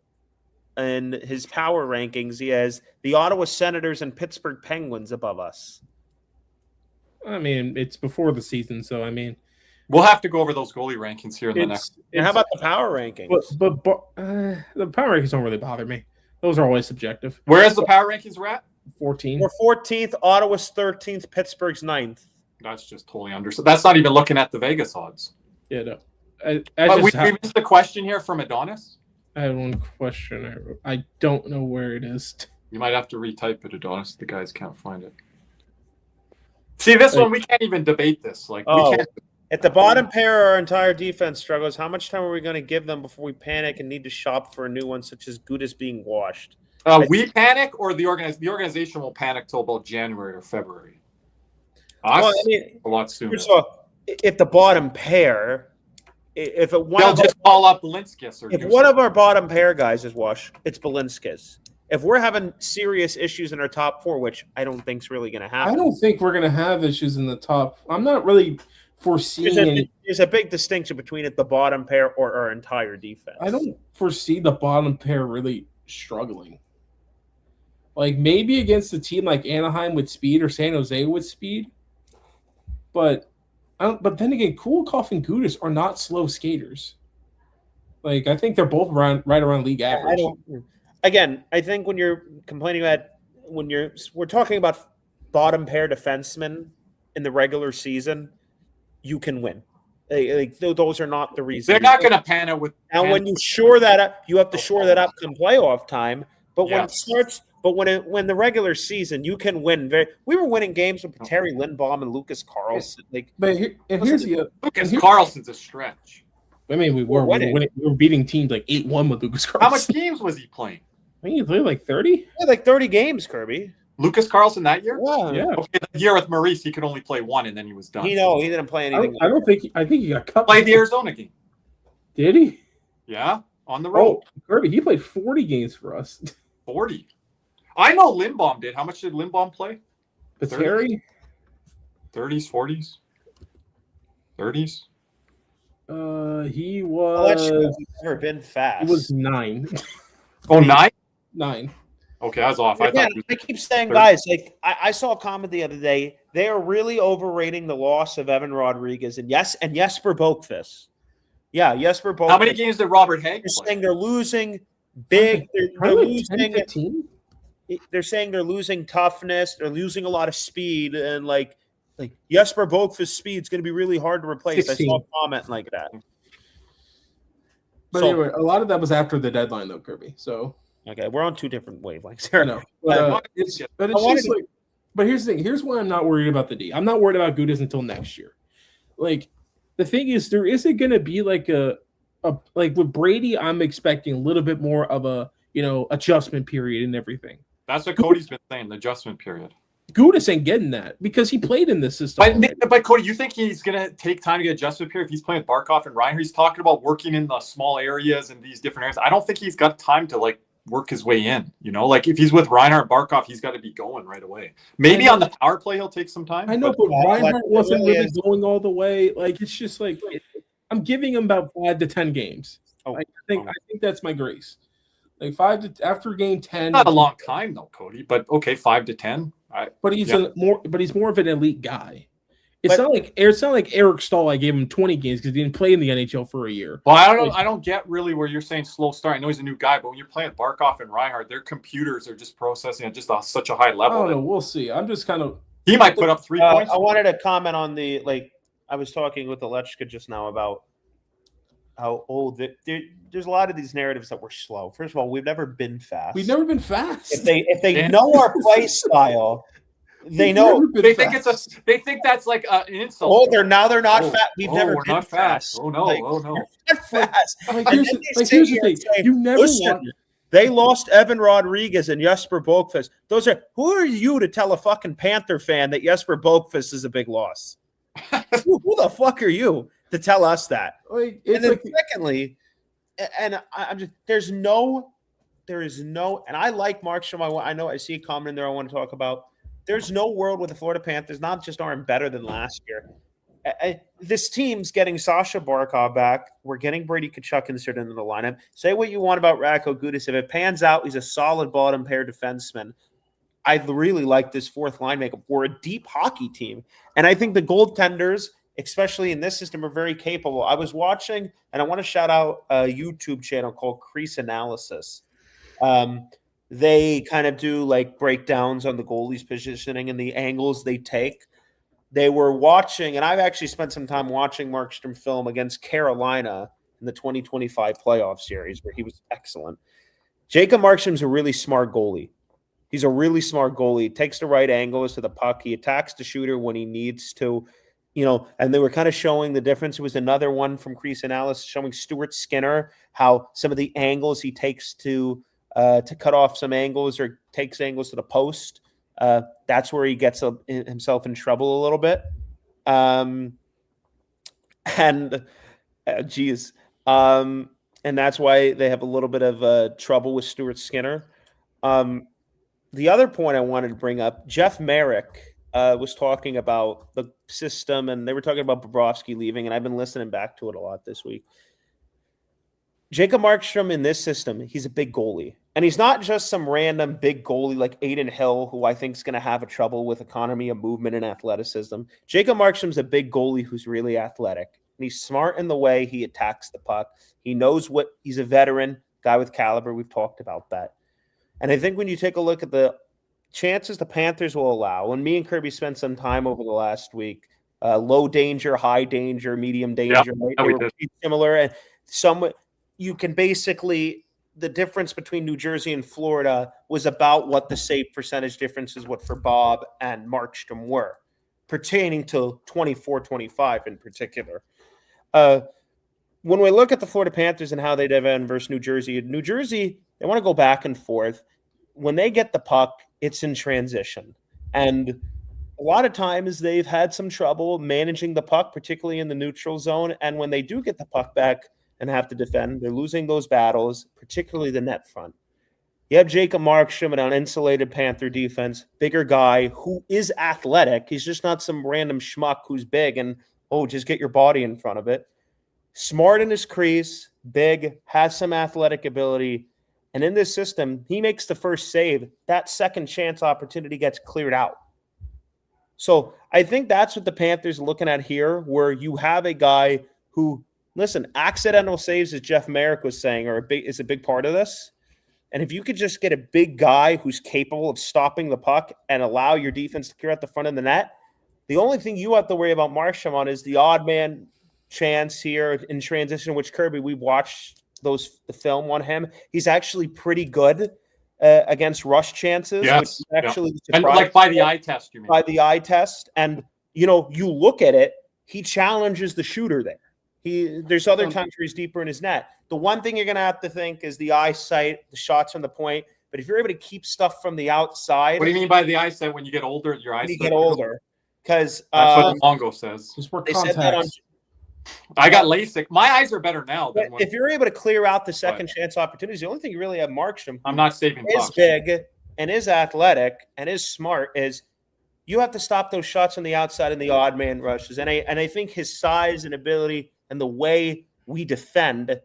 in his power rankings. He has the Ottawa Senators and Pittsburgh Penguins above us. I mean, it's before the season, so I mean, We'll have to go over those goalie rankings here in the next. And how about the power rankings? But the power rankings don't really bother me. Those are always subjective. Where's the power rankings we're at? 14. We're 14th, Ottawa's 13th, Pittsburgh's 9th. That's just totally under. So that's not even looking at the Vegas odds. Yeah, no. But we missed the question here from Adonis. I have one question. I don't know where it is. You might have to retype it, Adonis. The guys can't find it. See, this one, we can't even debate this. Like, we can't. At the bottom pair, our entire defense struggles. How much time are we going to give them before we panic and need to shop for a new one, such as Gudas being washed? We panic, or the organization will panic till about January or February. Us, a lot sooner. So if the bottom pair, if it they'll just call up Balinskis. If one of our bottom pair guys is washed, it's Balinskis. If we're having serious issues in our top four, which I don't think is really going to happen. I don't think we're going to have issues in the top. I'm not really foreseeing there's a big distinction between the bottom pair or our entire defense. I don't foresee the bottom pair really struggling. Like maybe against a team like Anaheim with speed or San Jose with speed, but then again, Kulikov and Gudas are not slow skaters. Like I think they're both right around league average. I think when you're complaining about we're talking about bottom pair defensemen in the regular season, you can win. Like those are not the reasons. They're not going to pan it with. And when you shore that up, you have to shore that up come playoff time. But when it starts, when the regular season, you can win. We were winning games with Terry Lindbaum and Lucas Carlson. Lucas Carlson's a stretch. I mean, we were winning. We were beating teams like 8-1 with Lucas Carlson. How much games was he playing? I think he played like 30. Yeah, like 30 games, Kirby. Lucas Carlson that year? Yeah. Okay, the year with Maurice, he could only play one, and then he was done. He didn't play anything. I think he got cut. Played the Arizona game. Did he? Yeah, on the road. Kirby, he played 40 games for us. 40. I know Lindbaum did. How much did Lindbaum play? Terry? 30s, 40s? 30s? He was. Never been fast. He was 9. Oh, 9? 9. Okay, I was off. Again, I keep saying, 30. Guys, like I saw a comment the other day. They are really overrating the loss of Evan Rodriguez and Jesper Boqvist. Yeah, Jesper Boqvist. How many games did Robert Hagg play? They're saying they're losing big. They're losing. 10-15? They're saying they're losing toughness. They're losing a lot of speed, and like Jesper Boqvist's speed is going to be really hard to replace. 16. I saw a comment like that. But anyway, a lot of that was after the deadline, though, Kirby. So okay, we're on two different wavelengths here. I know, but here's the thing. Here's why I'm not worried about the D. I'm not worried about Gudas until next year. Like the thing is, there isn't going to be like a like with Brady. I'm expecting a little bit more of a adjustment period and everything. That's what Cody's been saying, the adjustment period. Gudas ain't getting that because he played in this system. But Cody, you think he's going to take time to get adjustment period if he's playing with Barkov and Reinhart? He's talking about working in the small areas and these different areas. I don't think he's got time to work his way in. Like if he's with Reinhart and Barkov, he's got to be going right away. Maybe on the power play he'll take some time. I know, but Reinhart wasn't really going all the way. Like it's just like I'm giving him about 5 to 10 games. I think that's my grace. Like after game 10. Not a long time though, Cody. But okay, 5 to 10. But he's more of an elite guy. It's not like Eric Stahl. I gave him 20 games because he didn't play in the NHL for a year. Well, I don't get really where you're saying slow start. I know he's a new guy, but when you're playing Barkov and Reinhart, their computers are just processing at just such a high level. I don't know. We'll see. I'm just kind of. He might put up 3 points. I wanted to comment on I was talking with Alechka just now about how old there's a lot of these narratives that we're slow. First of all, we've never been fast. We've never been fast. If they know our play style, they know. They think they think that's like an insult. Oh, they're not fast. We've never been not fast. Oh no, not fast. Here's the thing. You never want. They lost Evan Rodriguez and Jesper Boqvist. Who are you to tell a fucking Panther fan that Jesper Boqvist is a big loss? Who the fuck are you to tell us that? Secondly, and I'm just there is no, and I like Markstrom. I know I see a comment in there I want to talk about. there's no world where the Florida Panthers not just aren't better than last year. This team's getting Sasha Barkov back. We're getting Brady Tkachuk inserted into the lineup. Say what you want about Radko Gudas. If it pans out, he's a solid bottom pair defenseman. I really like this fourth line makeup. We're a deep hockey team. And I think the goaltenders, especially in this system, are very capable. I was watching, and I want to shout out a YouTube channel called Crease Analysis. They kind of do like breakdowns on the goalie's positioning and the angles they take. They were watching, and I've actually spent some time watching Markstrom film against Carolina in the 2025 playoff series where he was excellent. Jacob Markstrom's a really smart goalie. He's a really smart goalie. He takes the right angles to the puck. He attacks the shooter when he needs to, and they were kind of showing the difference. It was another one from Crease Analysis showing Stuart Skinner, how some of the angles he takes to cut off some angles or takes angles to the post. That's where he gets himself in trouble a little bit. And that's why they have a little bit of trouble with Stuart Skinner. The other point I wanted to bring up, Jeff Merrick was talking about the system, and they were talking about Bobrovsky leaving, and I've been listening back to it a lot this week. Jacob Markstrom in this system, he's a big goalie. And he's not just some random big goalie like Aiden Hill, who I think is going to have a trouble with economy of movement and athleticism. Jacob Markstrom's a big goalie who's really athletic. And he's smart in the way he attacks the puck. He knows he's a veteran, guy with caliber. We've talked about that. And I think when you take a look at the chances the Panthers will allow, and me and Kirby spent some time over the last week, low danger, high danger, medium danger, right? They were pretty similar. And you can basically, the difference between New Jersey and Florida was about what the save percentage differences, what for Bob and Markstrom were, pertaining to 24-25 in particular. When we look at the Florida Panthers and how they defend versus New Jersey, they want to go back and forth. When they get the puck, it's in transition. And a lot of times they've had some trouble managing the puck, particularly in the neutral zone. And when they do get the puck back and have to defend, they're losing those battles, particularly the net front. You have Jacob Markstrom, an uninsulated Panther defense, bigger guy who is athletic. He's just not some random schmuck who's big and, just get your body in front of it. Smart in his crease, big, has some athletic ability. And in this system, he makes the first save. That second chance opportunity gets cleared out. So I think that's what the Panthers are looking at here, where you have a guy who, listen, accidental saves, as Jeff Merrick was saying, is a big part of this. And if you could just get a big guy who's capable of stopping the puck and allow your defense to clear out the front of the net, the only thing you have to worry about Markstrom on is the odd man chance here in transition, which Kirby, we watched the film on him. He's actually pretty good against rush chances. Yes. Which actually and like by the eye test, you mean? By the eye test. And, you look at it, he challenges the shooter there. There's other times where he's deeper in his net. The one thing you're going to have to think is the eyesight, the shots from the point. But if you're able to keep stuff from the outside. What do you mean by the eyesight? When you get older, your eyesight? When you get older. Because that's what Longo says. Just more they said that on. I got LASIK. My eyes are better now. Than if you're able to clear out the second chance opportunities, the only thing you really have Markstrom. I'm not saving pucks. Is big and is athletic and is smart. Is you have to stop those shots on the outside and the odd man rushes. And I think his size and ability and the way we defend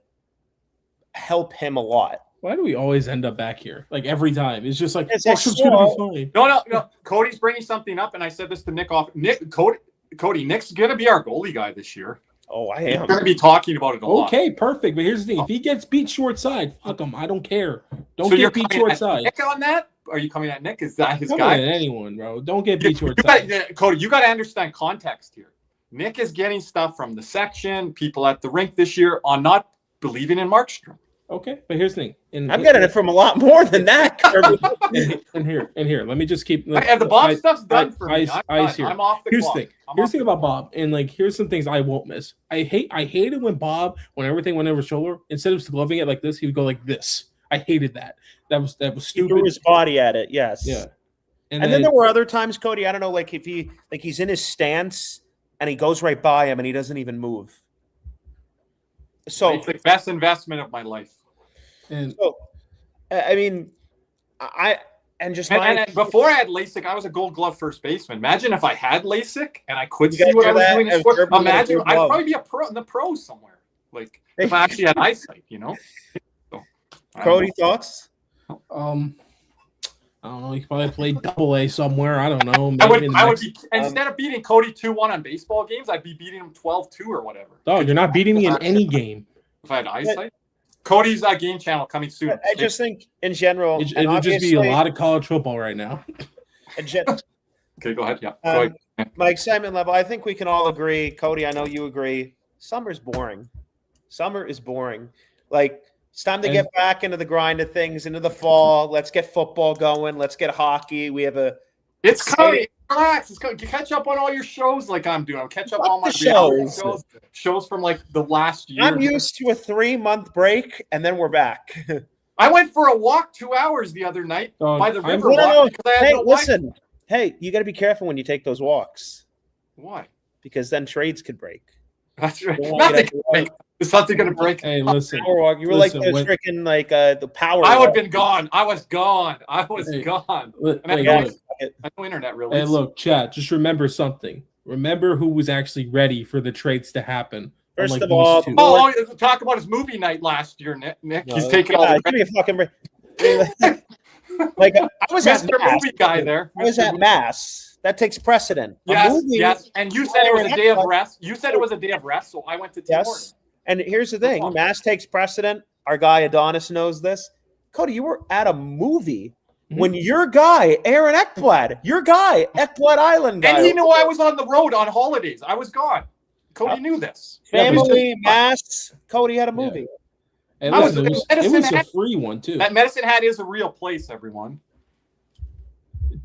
help him a lot. Why do we always end up back here? Like every time, it's just like Markstrom's gonna be fine. No. Cody's bringing something up, and I said this to Nick off. Cody, Nick's gonna be our goalie guy this year. Oh, I am. He's gonna be talking about it a lot. Okay, perfect. But here's the thing: if he gets beat short side, fuck him. I don't care. Don't so get beat short side. Nick on that? Are you coming at Nick? Is that his guy? At anyone, bro. Don't get beat short side. Cody, you got to understand context here. Nick is getting stuff from the section, people at the rink this year on not believing in Markstrom. Okay, but here's the thing. I'm getting it from a lot more than that. and here, let me just keep. And the Bob stuff's done for me. I'm off the here's clock. Here's the thing about Bob, and here's some things I won't miss. I hated when Bob, when everything went over his shoulder, instead of gloving it like this, he would go like this. I hated that. That was stupid. He threw his body at it. Yes. Yeah. And then there were other times, Cody. I don't know, like if he's in his stance and he goes right by him and he doesn't even move. So it's the best investment of my life. And so, I mean, And just And before I had LASIK, I was a Gold Glove first baseman. Imagine if I had LASIK and I could You see guys what I hear was that? doing in As sport. Kirby with a Imagine blue I'd glove. probably be in the pros somewhere. Like if I actually had eyesight, So, I don't Cody, know. thoughts? I don't know. He probably played Double-A somewhere. I don't know. I Maybe would be instead of beating Cody 2-1 on baseball games, I'd be beating him 12-2 or whatever. Oh, you're not beating me in any game. If I had eyesight. Cody's game channel coming soon. I just think in general, It would just be a lot of college football right now. Okay, go ahead. Yeah. Go ahead. My excitement level, I think we can all agree. Cody, I know you agree. Summer's boring. Summer is boring. Like, it's time to get back into the grind of things, into the fall. Let's get football going. Let's get hockey. We have a. It's coming. Relax. It's coming. Catch up on all your shows like I'm doing. Catch up on all my reality shows from like the last year. I'm used to a 3-month break, and then we're back. I went for a walk 2 hours the other night by the river. Listen. Hey, you got to be careful when you take those walks. Why? Because then trades could break. That's right. It's nothing going to break. Hey, listen. You were like the freaking the power. I would have been gone. I was gone. gone. I no internet really. Hey, look, chat. Just remember something. Remember who was actually ready for the trades to happen. First of all, talk about his movie night last year, Nick. No, he's taking all the give me a fucking break. Like I was at movie guy there. I was at Mass. That takes precedent. Yes. And you said it was a day of rest. You said it was a day of rest, so I went to Tim Hortons. And here's the thing: Mass takes precedent. Our guy Adonis knows this. Cody, you were at a movie when your guy Aaron Ekblad, Ekblad Island guy, and he knew I was on the road on holidays. I was gone. Cody knew this. Family Mass. Cody had a movie. And listen, it was a free one too. That Medicine Hat is a real place, everyone.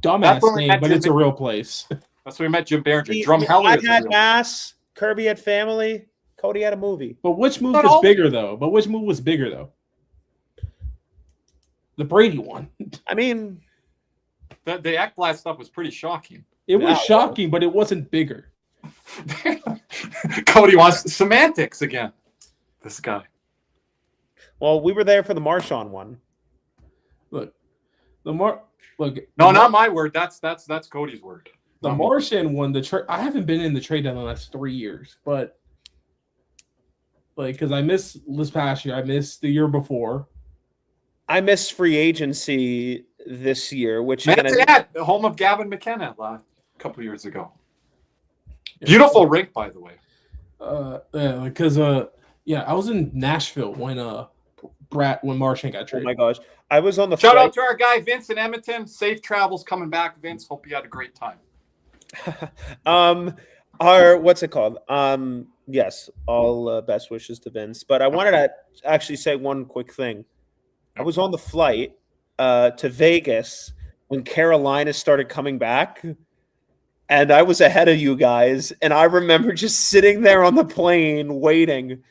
Dumbass name, but it's a real place. That's where we met Jim Behringer. Drumheller. I had Mass. Kirby had family. Cody had a movie. But which move was bigger though? The Brady one. I mean, the Ekblad stuff was pretty shocking. It was shocking, but it wasn't bigger. Cody wants semantics again. This guy. Well, we were there for the Marshawn one. Look, not my word. That's Cody's word. The Martian one, I haven't been in the trade in the last 3 years, but because I missed this past year, I missed the year before. I missed free agency this year, which the home of Gavin McKenna a couple years ago. Beautiful rink, by the way. I was in Nashville when Marchand got traded. Oh my gosh, I was on the shout out to our guy Vince in Edmonton. Safe travels coming back, Vince. Hope you had a great time. What's it called? Yes, all best wishes to Vince. But I wanted to actually say one quick thing. I was on the flight to Vegas when Carolina started coming back, and I was ahead of you guys. And I remember just sitting there on the plane waiting,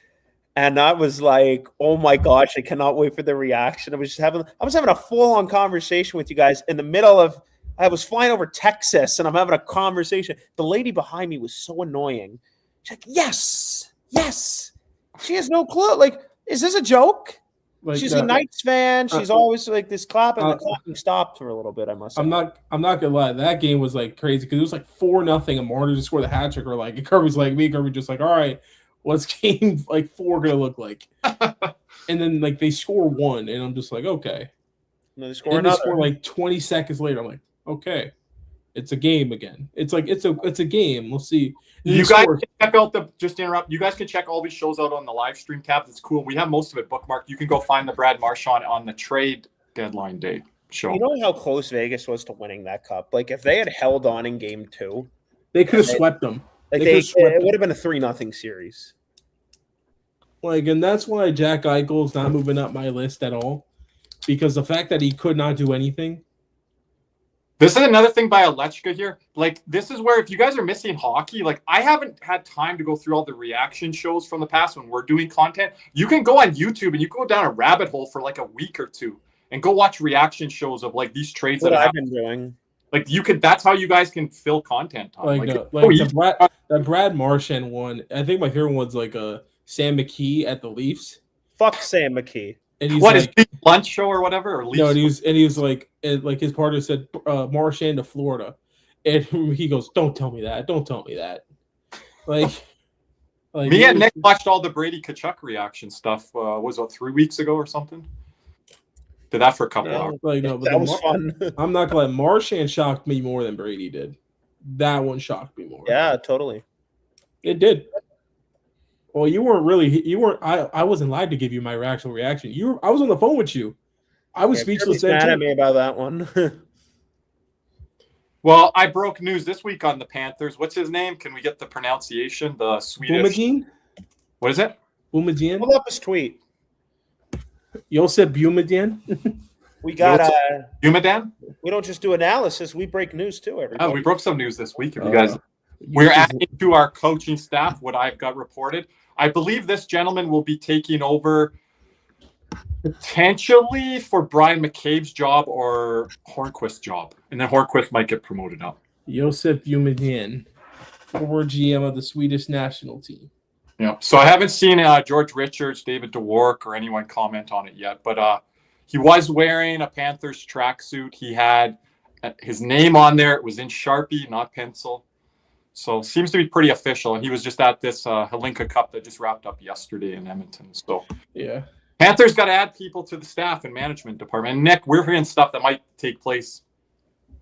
and I was like, "Oh my gosh, I cannot wait for the reaction." I was having a full-on conversation with you guys in the middle of. I was flying over Texas, and I'm having a conversation. The lady behind me was so annoying. She's like, yes. She has no clue. Like, is this a joke? She's a Knights fan. She's always like this clapping. The clapping stopped for a little bit, I must say. I'm not gonna lie. That game was like crazy because it was like 4-0, and Marner just scored the hat trick. Or like, and Kirby's like me. Kirby just like, all right, what's game like 4 gonna look like? And then like they score 1, and I'm just like, okay. And they score another. They score like 20 seconds later. I'm like, okay, it's a game again. It's like it's a game. We'll see. You guys can check out just to interrupt. You guys can check all these shows out on the live stream tab. It's cool. We have most of it bookmarked. You can go find the Brad Marchand on the trade deadline day show. You know how close Vegas was to winning that cup. Like if they had held on in Game 2, they could have swept them. Like it would have been a 3-0 series. Like, and that's why Jack Eichel's not moving up my list at all, because the fact that he could not do anything. This is another thing by Alechka here. Like, this is where if you guys are missing hockey, like I haven't had time to go through all the reaction shows from the past when we're doing content. You can go on YouTube and you can go down a rabbit hole for like a week or two and go watch reaction shows of like these trades that I've been doing. Like you could, that's how you guys can fill content time. The Brad Marchand one. I think my favorite one's like Sam McKee at the Leafs. Fuck Sam McKee. And he's his big lunch show or whatever? Or no, and he was like, and like his partner said, Marchand to Florida, and he goes, "Don't tell me that. Don't tell me that." Like Me and Nick watched all the Brady Kachuk reaction stuff. Was it 3 weeks ago or something? Did that for a couple hours. Like no, but That was fun. I'm not glad Marchand shocked me more than Brady did. That one shocked me more. Yeah, totally. It did. Well, you weren't. I wasn't live to give you my actual reaction. I was on the phone with you. I was speechless. Mad at me about that one. Well, I broke news this week on the Panthers. What's his name? Can we get the pronunciation? The Swedish. Boumedienne? What is it? Boumedienne? Pull up his tweet. Josep Boumedienne? We got Umadan? we don't just do analysis, we break news too, everybody. Oh, we broke some news this week. If you guys, we're adding to our coaching staff what I've got reported. I believe this gentleman will be taking over potentially for Brian McCabe's job or Hornquist's job, and then Hornquist might get promoted up. Josep Boumedienne, former GM of the Swedish national team. Yeah. So I haven't seen George Richards, David DeWark, or anyone comment on it yet, but he was wearing a Panthers tracksuit. He had his name on there. It was in Sharpie, not pencil. So seems to be pretty official. And he was just at this Helinka Cup that just wrapped up yesterday in Edmonton. So yeah, Panthers got to add people to the staff and management department. And Nick, we're hearing stuff that might take place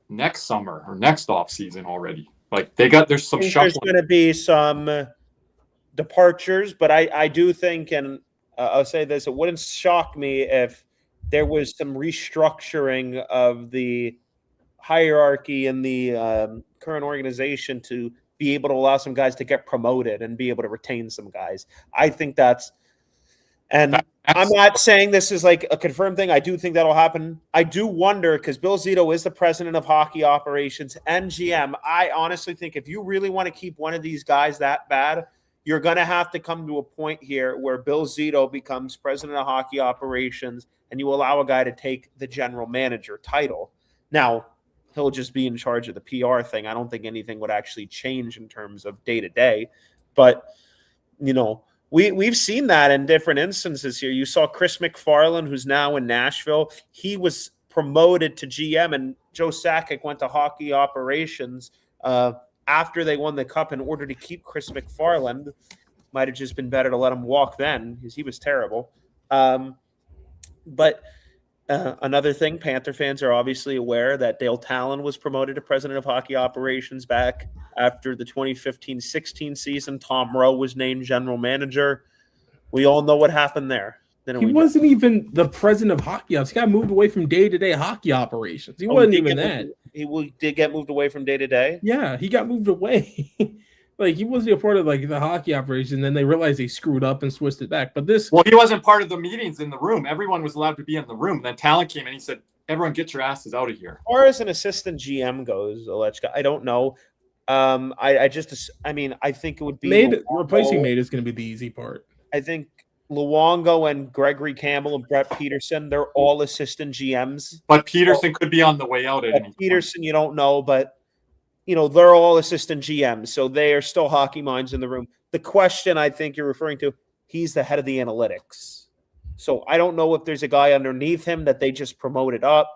next summer or next off season already. Like there's some shuffling. There's going to be some departures, but I do think, and I'll say this, it wouldn't shock me if there was some restructuring of the hierarchy in the current organization to be able to allow some guys to get promoted and be able to retain some guys. I think that's, and I'm not saying this is like a confirmed thing. I do think that'll happen. I do wonder, because Bill Zito is the president of hockey operations and GM. I honestly think if you really want to keep one of these guys that bad, you're going to have to come to a point here where Bill Zito becomes president of hockey operations and you allow a guy to take the general manager title. Now, he'll just be in charge of the PR thing. I don't think anything would actually change in terms of day-to-day. But, you know, we've seen that in different instances here. You saw Chris McFarland, who's now in Nashville. He was promoted to GM, and Joe Sakic went to hockey operations after they won the cup in order to keep Chris McFarland. Might have just been better to let him walk then, because he was terrible. But another thing, Panther fans are obviously aware that Dale Talon was promoted to president of hockey operations back after the 2015-16 season. Tom Rowe was named general manager. We all know what happened there. He wasn't even the president of hockey ops. He got moved away from day-to-day hockey operations. He wasn't even that. He did get moved away from day-to-day? Yeah, he got moved away. Like, he wasn't a part of, like, the hockey operation. Then they realized they screwed up and switched it back. But this... Well, he wasn't part of the meetings in the room. Everyone was allowed to be in the room. Then Talon came in and he said, everyone get your asses out of here. As far as an assistant GM goes, Alechka, I don't know. I think it would be... Replacing Made is going to be the easy part. I think Luongo and Gregory Campbell and Brett Peterson, they're all assistant GMs. But Peterson could be on the way out at any point. Peterson, you don't know, but... You know, they're all assistant GMs, so they are still hockey minds in the room. The question I think you're referring to, he's the head of the analytics. So I don't know if there's a guy underneath him that they just promoted up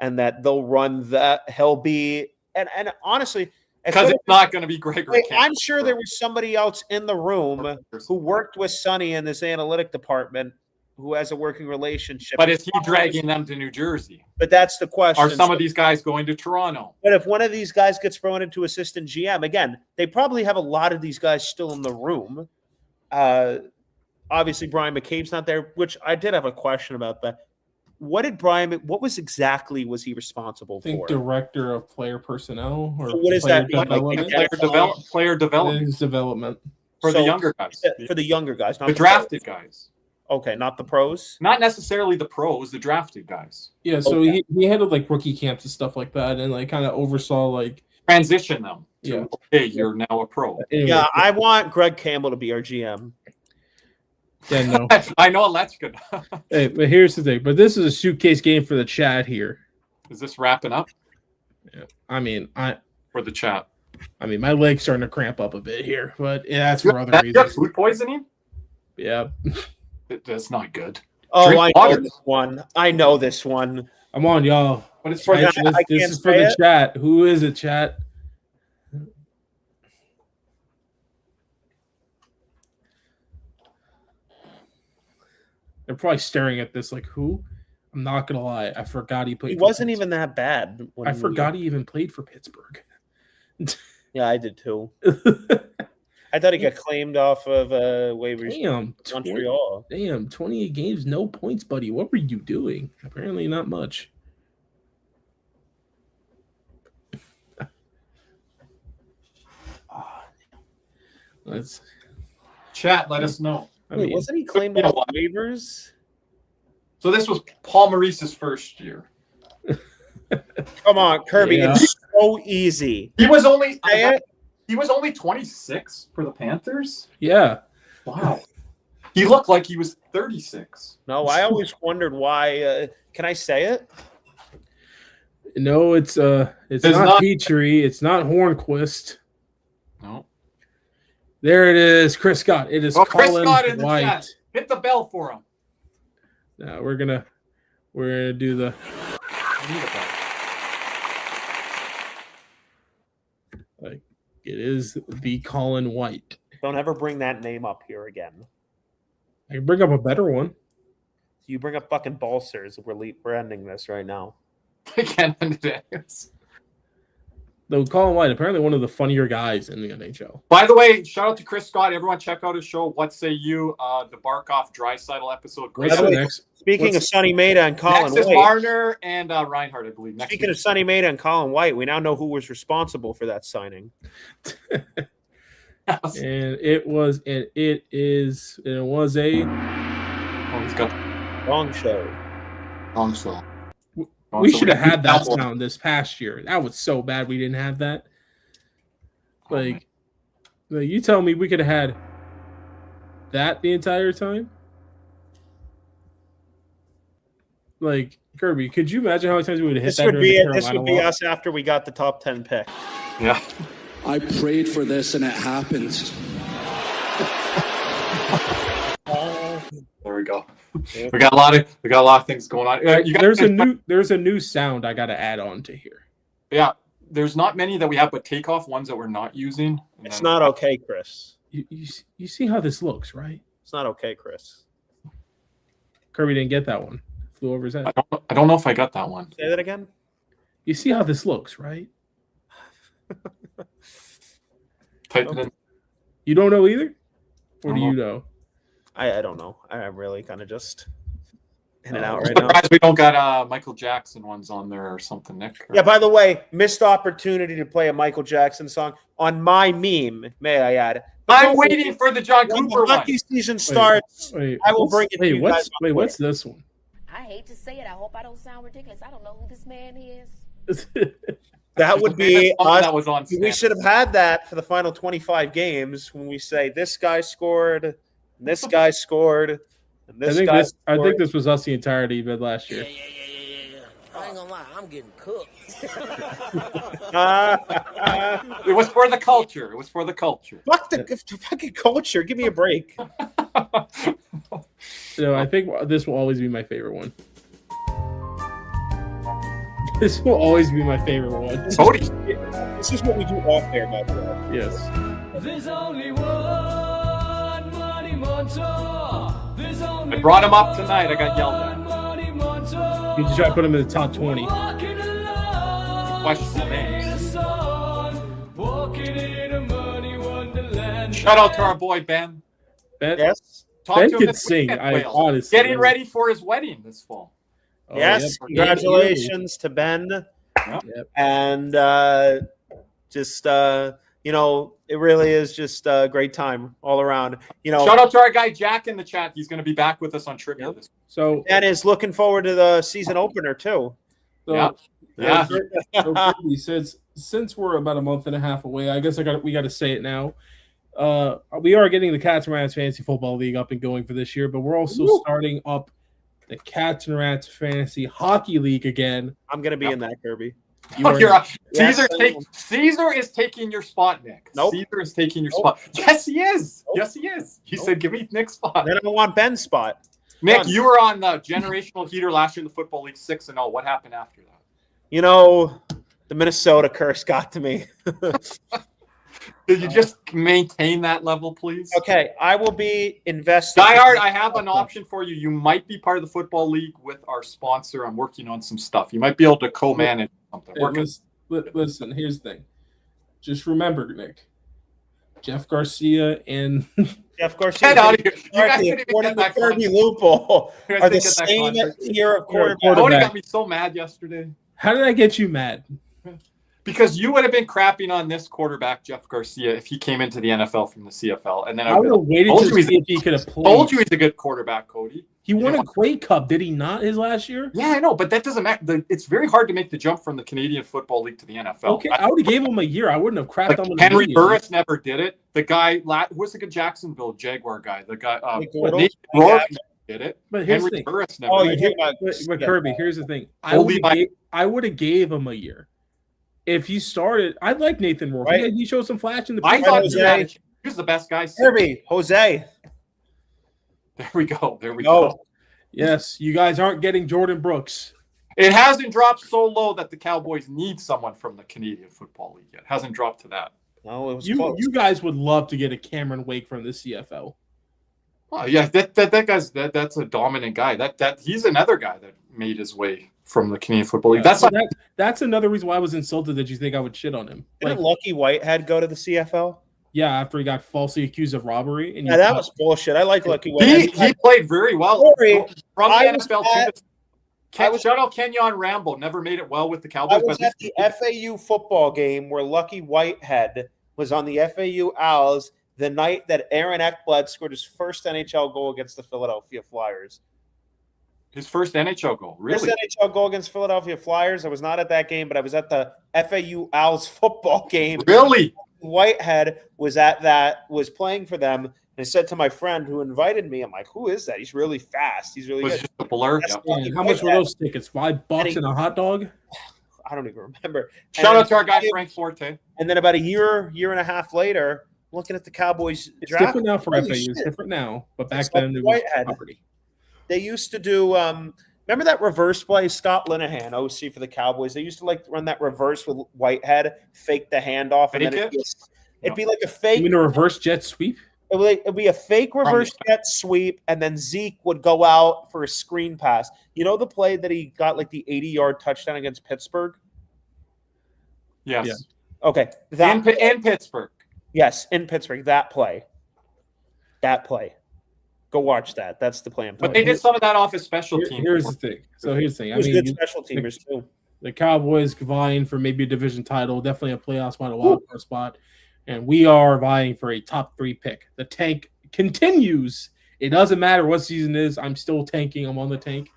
and that they'll run that. He'll be, and honestly, because it's not going to be Gregory. I'm sure there was somebody else in the room who worked with Sonny in this analytic department who has a working relationship. But is he dragging them to New Jersey? But that's the question. Are some of these guys going to Toronto? But if one of these guys gets promoted to assistant GM, again, they probably have a lot of these guys still in the room. Obviously, Brian McCabe's not there, which I did have a question about that. What was he responsible for? Director of player personnel or what is that? Player development. His development. For the younger guys. For the younger guys, not the drafted guys. Okay, not the pros? Not necessarily the pros, the drafted guys. Yeah, so he handled like rookie camps and stuff like that and like kind of oversaw like transition them to okay, you're now a pro. Anyway, yeah, I want Greg Campbell to be our GM. Yeah, no. I know that's good. Hey, but here's the thing. But this is a suitcase game for the chat here. Is this wrapping up? Yeah. I mean, for the chat. I mean, my leg's starting to cramp up a bit here, but yeah, that's for other reasons. Food poisoning? Yeah. That's not good. Oh, I know this one. I'm on, y'all. But it's for Yeah, the I This can't is for say the it. chat. Who is it, chat? They're probably staring at this like, who? I'm not gonna lie. I forgot he played. He for wasn't Pittsburgh. even that bad. I forgot he even played for Pittsburgh. Yeah, I did too. I thought he got claimed off of waivers. Damn, Montreal. 28 games, no points, buddy. What were you doing? Apparently not much. Let's chat. Let us know. Wait, wasn't he claimed off waivers? So this was Paul Maurice's first year. Come on, Kirby. Yeah. It's so easy. He was only Say it. he was only 26 for the Panthers. Yeah. Wow. He looked like he was 36. No, I always wondered why. Can I say it? No, it's not Petrie. It's not Hornquist. No. There it is, Chris Scott. It is Chris Colin Scott in the White. chat. Hit the bell for him. Now we're gonna do the. Like it is the Colin White. Don't ever bring that name up here again. I can bring up a better one. You bring up fucking Balsers. We're ending this right now. I can't end it. Though Colin White, apparently one of the funnier guys in the NHL. By the way, shout out to Chris Scott. Everyone check out his show. What Say You? The Barkov Draisaitl episode. Great. What's By the way, next? Speaking of Sonny Maida and Colin Next is White. Marner and Reinhardt, I believe. Next Speaking week. of Sonny Maida and Colin White, we now know who was responsible for that signing. And it was a Oh, he's got Wrong show. long slow. we should have had that sound this past year. That was so bad we didn't have that. Like you tell me we could have had that the entire time? Like, Kirby, could you imagine how many times we would have hit This that would during be the it. This Carolina would be walk? us after we got the top 10 pick. Yeah. I prayed for this and it happened. There we go. We got a lot of things going on. There's a new sound I got to add on to here. Yeah. There's not many that we have, but take off ones that we're not using. It's not okay, Chris. You see how this looks, right? It's not okay, Chris. Kirby didn't get that one. Flew over his head. I don't know if I got that one. Say that again. You see how this looks, right? Type it in. You don't know either? Or do I you don't know? I don't know. I'm really kind of just in and out I'm right now. surprised we don't got Michael Jackson ones on there or something, Nick. Yeah, by the way, missed opportunity to play a Michael Jackson song on my meme, may I add. I'm waiting for the John When Cooper the one. hockey season starts, Wait, I will bring it to you guys. What's this one? I hate to say it. I hope I don't sound ridiculous. I don't know who this man is. That would be Song us. that was on. We should have had that for the final 25 games when we say this guy scored, and this guy scored, and this guy scored. I think this was us the entirety of it last year. Yeah. I ain't gonna lie, I'm getting cooked. It was for the culture. It was for the culture. Fuck the fucking culture. Give me a break. So I think this will always be my favorite one. This will always be my favorite one. Cody. This is what we do off air, by the way. Yes. There's only one money mentor. There's only I brought him up tonight. I got yelled at. money mentor. You just try to put him in the top 20. Walking alone. Questionable names. Walking in a money wonderland. Shout out to our boy Ben. Ben, Yes. Talk Ben to him could this sing. weekend, I Wales. honestly Getting ready for his wedding this fall. Oh, Yes. yep. Congratulations to Ben. Yep. And just it really is just a great time all around. Shout out to our guy Jack in the chat. He's going to be back with us on trivia this week. So, Ben is looking forward to the season opener too. Yeah. Yeah. So Kirby, since we're about a month and a half away, I guess we got to say it now. We are getting the Cats and Rats Fantasy Football League up and going for this year, but we're also starting up the Cats and Rats Fantasy Hockey League again. I'm gonna be in that, Kirby. Caesar is taking your spot, Nick. Nope. Caesar is taking your spot. Yes, he is. Nope. Yes, he is. He said, "Give me Nick's spot." Then I want Ben's spot. Nick, Done. you were on the generational heater last year in the Football League 6-0. What happened after that? You know, the Minnesota curse got to me. Did you just maintain that level, please? Okay, I will be investing. Diehard, I have an option for you. You might be part of the Football League with our sponsor. I'm working on some stuff. You might be able to co-manage something. Listen, here's the thing. Just remember, Nick, Jeff Garcia and Jeff Garcia. Get out of here. You guys didn't even according get to that Kirby contract. Loophole, You guys are the didn't get that same contract. tier of quarterback. Cody quarterback. got me so mad yesterday how did I get you mad? because you would have been crapping on this quarterback, Jeff Garcia, if he came into the NFL from the CFL. And then I would have waited told to you he's- see if he could have played. told you he's a good quarterback, Cody. He won a Grey Cup, did he not, his last year? Yeah, I know, but that doesn't matter. It's very hard to make the jump from the Canadian Football League to the NFL. Okay, I would have gave him a year. I wouldn't have crapped on him. Henry immediately. Burris never did it. The guy, who's the good Jacksonville Jaguar guy? The guy, Bortles? Nate Rourke did it. But here's Henry the thing. Burris never Oh, did you're it. talking about But Kirby, here's the thing. Only I would have gave him a year. If he started, I'd like Nathan Rourke. Right. He showed some flash in the I thought Jose. he was the best guy. Kirby, Jose. There we go. There we No. go. Yes, you guys aren't getting Jordan Brooks. It hasn't dropped so low that the Cowboys need someone from the Canadian Football League yet. Hasn't dropped to that. No, it was You close. you guys would love to get a Cameron Wake from the CFL. Oh yeah, that guy's that's a dominant guy. That he's another guy that made his way from the Canadian Football League. That's like That's another reason why I was insulted that you think I would shit on him. Didn't Like, Lucky Whitehead go to the CFL? yeah, after he got falsely accused of robbery. And Yeah, that was bullshit. I like Lucky Whitehead. he played very well Sorry, from the I was NFL. Shout out Kenyon Rambo. Never made it well with the I Cowboys. was but at the FAU football game where Lucky Whitehead was on the FAU Owls the night that Aaron Ekblad scored his first NHL goal against the Philadelphia Flyers. his first NHL goal. Really? First NHL goal against Philadelphia Flyers. I was not at that game, but I was at the FAU Owls football game. Really? Whitehead was playing for them. And I said to my friend who invited me, I'm like, who is that? He's really fast. He's really Was good. just a blur. That's Yeah. Lucky how much were Whitehead. those tickets? $5 and a hot dog? I don't even remember. Shout And out to our guy then- Frank Forte. And then about a year and a half later, looking at the Cowboys It's draft. different now for holy FAU. shit. It's different now. But back It's then, like it was Whitehead. property. They used to do remember that reverse play? Scott Linehan, OC for the Cowboys. They used to like run that reverse with Whitehead, fake the handoff, and then Fake it'd be like a You fake. mean a reverse jet sweep? It'd be a fake reverse jet sweep, and then Zeke would go out for a screen pass. You know the play that he got like the 80-yard touchdown against Pittsburgh? Yes. Yeah. Okay. In Pittsburgh. Yes, in Pittsburgh. That play. Go watch that. That's the play I'm But talking they about. did some of that off his special team. Here's the thing. So here's the thing. It I was mean, good special teamers too. the Cowboys vying for maybe a division title, definitely a playoff spot, a wild card spot, and we are vying for a top 3 pick. The tank continues. It doesn't matter what season it is. I'm still tanking. I'm on the tank.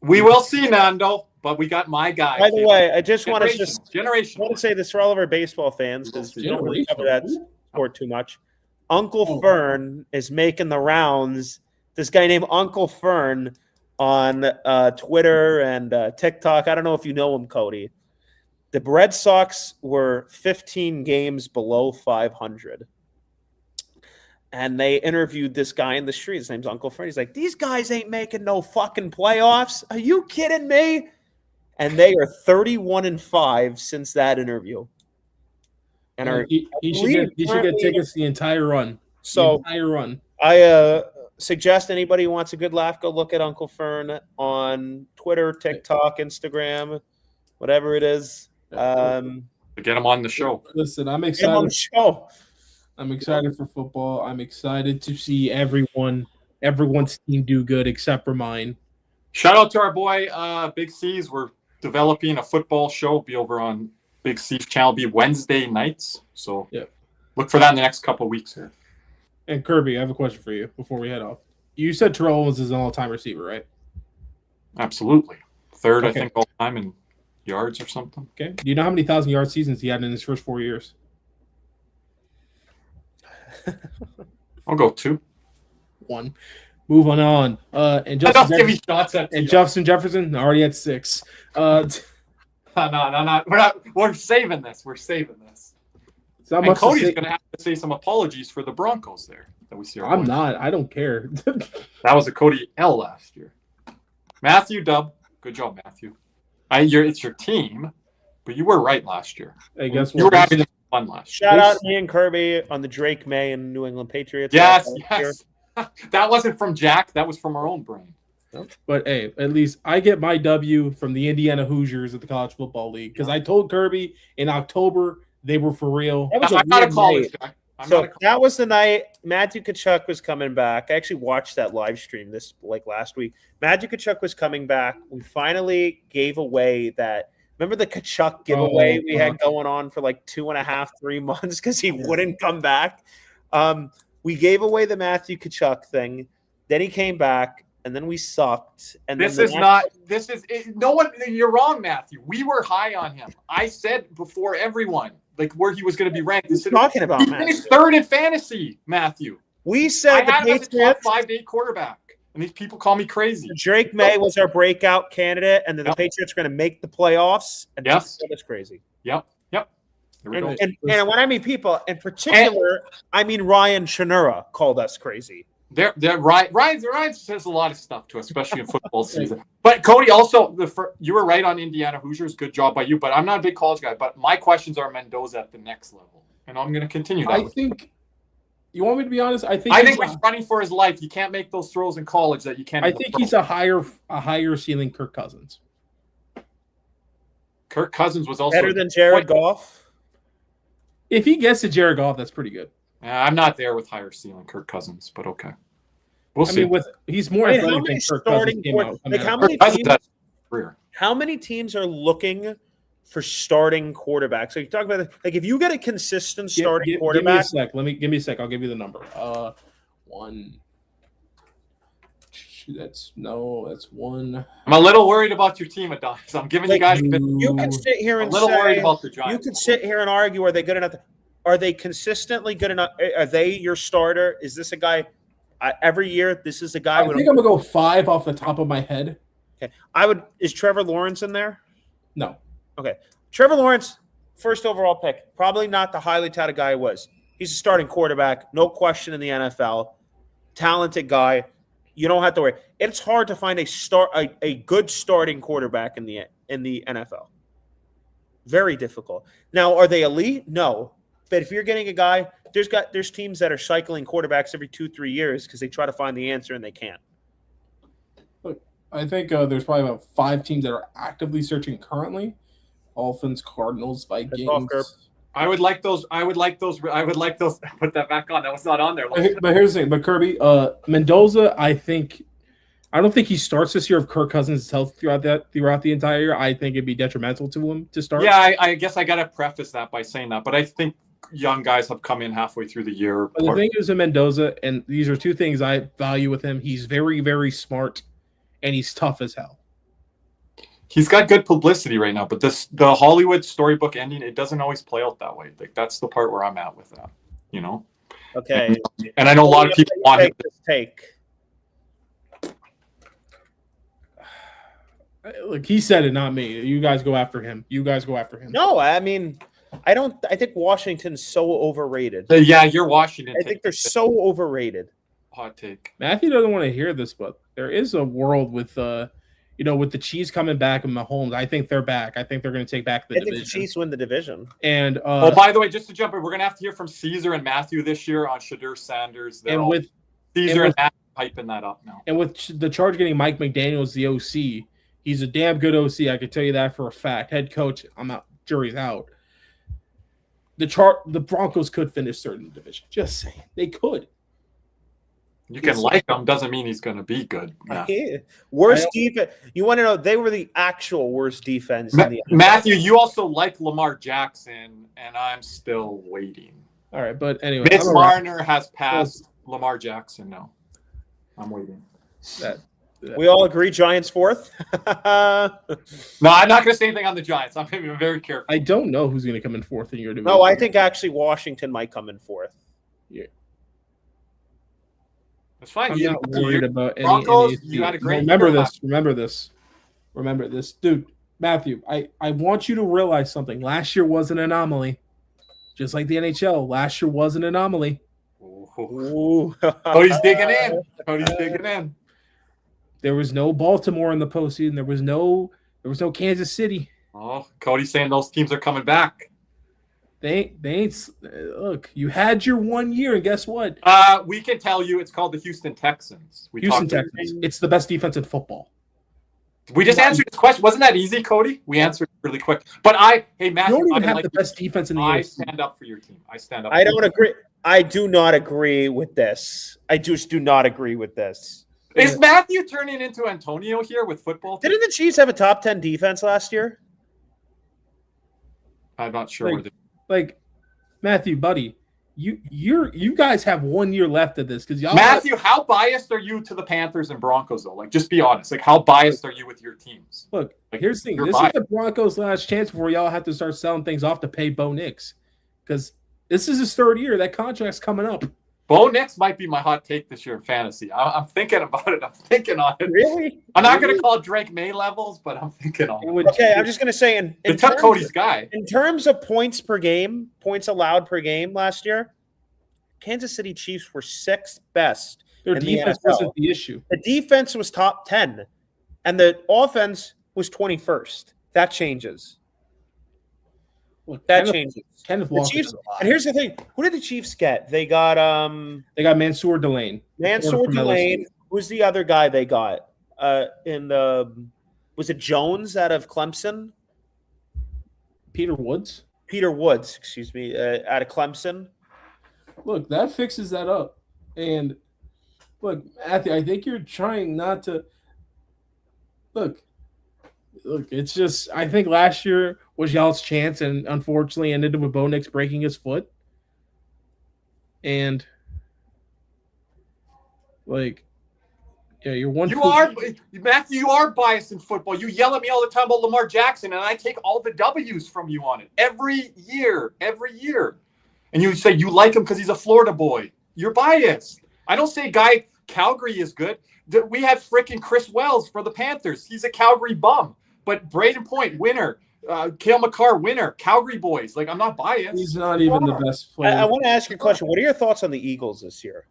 We will see, Nando, but we got my guy. By the way, I just want to Generation. I want to say this for all of our baseball fans because we don't really cover that Generational. sport too much. Uncle Fern is making the rounds. This guy named Uncle Fern on Twitter and TikTok. I don't know if you know him, Cody. The Red Sox were 15 games below 500. And they interviewed this guy in the street. His name's Uncle Fern. He's like, these guys ain't making no fucking playoffs. Are you kidding me? And they are 31-5 since that interview. And are He should get currently- tickets the entire run. So the entire run. I suggest anybody who wants a good laugh, go look at Uncle Fern on Twitter, TikTok, Instagram, whatever it is. Get him on the show. Listen, I'm Get him on the excited. show. I'm excited for football. I'm excited to see everyone's team do good except for mine. Shout out to our boy Big C's. We're developing a football show. Be over on Big C's channel. Be Wednesday nights. So look for that in the next couple of weeks here. And Kirby, I have a question for you before we head off. You said Terrell Owens is an all-time receiver, right? Absolutely. Third, I Okay. think, all time in yards or something. Okay. Do you know how many 1,000-yard seasons he had in his first 4 years? I'll go 2. 1. Moving on. And Don't Justin give me Jefferson, shots at and Justin Jefferson already at 6. No. We're saving this. We're saving this. It's not And much to Cody's say. going to have to say some apologies for the Broncos there. that we see our I'm boys. not. I don't care. That was a Cody L last year. Matthew Dub, good job, Matthew. It's your team, but you were right last year. Hey, guess You were what? having fun last year. Shout out to me and Kirby on the Drake May and New England Patriots. Yes, last year. yes. That wasn't from Jack. That was from our own brain. But hey, at least I get my W from the Indiana Hoosiers at the College Football League because I told Kirby in October they were for real. That was a I'm not a weird college night. guy. I'm So not a college. that was the night Matthew Tkachuk was coming back. I actually watched that live stream last week. Matthew Tkachuk was coming back. We finally gave away that. Remember the Tkachuk giveaway we had going on for like 2.5, 3 months because he wouldn't come back. We gave away the Matthew Tkachuk thing. Then he came back, and then we sucked. And This then is not. This is no one. You're wrong, Matthew. We were high on him. I said before everyone, like where he was going to be ranked. What are you talking about, He Matthew? finished third in fantasy, Matthew. We I said the had him as a top Patriots. 5 to 8 quarterback, and these people call me crazy. Drake May was our breakout candidate, and then the Yep. Patriots were going to make the playoffs. And Yes. that's crazy. Yep. Here we go. And when I mean people, in particular, I mean Ryan Shanura called us crazy. Ryan says a lot of stuff to us, especially in football season. But Cody, also, you were right on Indiana Hoosiers. Good job by you. But I'm not a big college guy. But my questions are Mendoza at the next level, and I'm going to continue that. I think. You want me to be honest? I think he's running for his life. You can't make those throws in college that you can't. I think he's a higher ceiling Kirk Cousins. Kirk Cousins was also Better than Jared Goff. If he gets to Jared Goff, that's pretty good. I'm not there with higher ceiling Kirk Cousins, but okay. We'll see. I mean, he's more I mean, athletic how many than Kirk starting Cousins came out. like how Kirk many Cousins teams? had a career. How many teams are looking for starting quarterbacks? So you talk about like if you get a consistent starting quarterback. Give me a sec. I'll give you the number. One. That's one. I'm a little worried about your team, Adonis. I'm giving you guys a bit. You can sit here I'm and a little say, worried about the Giants. you can sit here and argue: are they good enough? Are they consistently good enough? Are they your starter? Is this a guy? Every year, this is a guy. I think I'm gonna go 5 off the top of my head. Okay, Is Trevor Lawrence in there? No. Okay, Trevor Lawrence, first overall pick. Probably not the highly touted guy he was. He's a starting quarterback, no question in the NFL. Talented guy. You don't have to worry. It's hard to find a good starting quarterback in the NFL. Very difficult. Now, are they elite? No. But if you're getting a guy, there's teams that are cycling quarterbacks every 2-3 years because they try to find the answer and they can't. Look, I think there's probably about 5 teams that are actively searching currently. Dolphins, Cardinals, Vikings. I would like those. Put that back on. That was not on there. But here's the thing. But Kirby, Mendoza, I don't think he starts this year if Kirk Cousins is healthy throughout the entire year. I think it'd be detrimental to him to start. Yeah, I guess I got to preface that by saying that. But I think young guys have come in halfway through the year. But the thing is in Mendoza, and these are 2 things I value with him. He's very, very smart, and he's tough as hell. He's got good publicity right now, but the Hollywood storybook ending, it doesn't always play out that way. Like that's the part where I'm at with that, you know. Okay. And I know a lot of people want him. Take. Look, he said it, not me. You guys go after him. No, I mean, I think Washington's so overrated. Yeah, you're Washington. I think they're so overrated. Hot take. Matthew doesn't want to hear this, but there is a world with with the Chiefs coming back and Mahomes. I think they're back. I think they're going to take back the division. I think the Chiefs win the division. And by the way, just to jump in, we're going to have to hear from Caesar and Matthew this year on Shadur Sanders. Caesar and Matthew hyping that up now. And with the Charge getting Mike McDaniels, the OC, he's a damn good OC. I can tell you that for a fact. Head coach, I'm out. Jury's out. The Broncos could finish third in the division. Just saying, they could. You can like him, doesn't mean he's going to be good. Yeah. Worst defense. You want to know? They were the actual worst defense. In the Matthew, you also like Lamar Jackson, and I'm still waiting. All right, but anyway, Mitch Marner has passed Lamar Jackson now. I'm waiting. We all agree Giants 4th? No, I'm not going to say anything on the Giants. I'm being very careful. I don't know who's going to come in 4th in your division. No, I think actually Washington might come in 4th. Yeah. That's fine. I'm not worried about Broncos, any. you had a great Remember this, dude. Matthew, I want you to realize something. Last year was an anomaly, just like the NHL. Last year was an anomaly. Ooh. Ooh. Cody's digging in. Cody's digging in. There was no Baltimore in the postseason. There was no Kansas City. Oh, Cody's saying those teams are coming back. They ain't. Look, you had your 1 year, and guess what? We can tell you it's called the Houston Texans. Houston Texans. It's the best defense in football. We just answered this question. Wasn't that easy, Cody? We answered it really quick. But hey, Matthew, You don't even I have like the best defense in the I AFC. stand up for your team. I stand up. I don't agree. I do not agree with this. I just do not agree with this. Is Matthew turning into Antonio here with football? Didn't the Chiefs have a top 10 defense last year? I'm not sure. Like Matthew, buddy, you guys have 1 year left of this because y'all. Matthew, how biased are you to the Panthers and Broncos though? Like, just be honest. Like, how biased are you with your teams? Look, Like, here's the thing. you're This biased. is the Broncos' last chance before y'all have to start selling things off to pay Bo Nix because this is his third year. That contract's coming up. Bo Nix might be my hot take this year in fantasy. I'm thinking about it. I'm thinking on it. Really? I'm not going to call it Drake May levels, but I'm thinking on it. Okay, I'm just going to say They took Cody's guy. in terms of points per game, points allowed per game last year, Kansas City Chiefs were sixth best. Their in the defense NFL. wasn't the issue. The defense was top 10, and the offense was 21st. That changes. Look, That changes. Kenneth The Walker. Chiefs, and here's the thing: who did the Chiefs get? They got Mansour Delane. Mansour from LSU. Delane. Who's the other guy they got? Was it Jones out of Clemson? Peter Woods. Peter Woods, excuse me, out of Clemson. Look, that fixes that up. And look, Matthew, I think you're trying not to look. It's just I think last year was y'all's chance, and unfortunately ended with Bo Nix breaking his foot. And like, yeah, you're one. Matthew. You are biased in football. You yell at me all the time about Lamar Jackson, and I take all the W's from you on it every year. And you say you like him because he's a Florida boy. You're biased. I don't say Calgary is good. We have freaking Chris Wells for the Panthers. He's a Calgary bum. But Braden Point, winner. Cale McCarr, winner. Calgary boys. Like, I'm not biased. He's not even the best player. I want to ask you a question. What are your thoughts on the Eagles this year?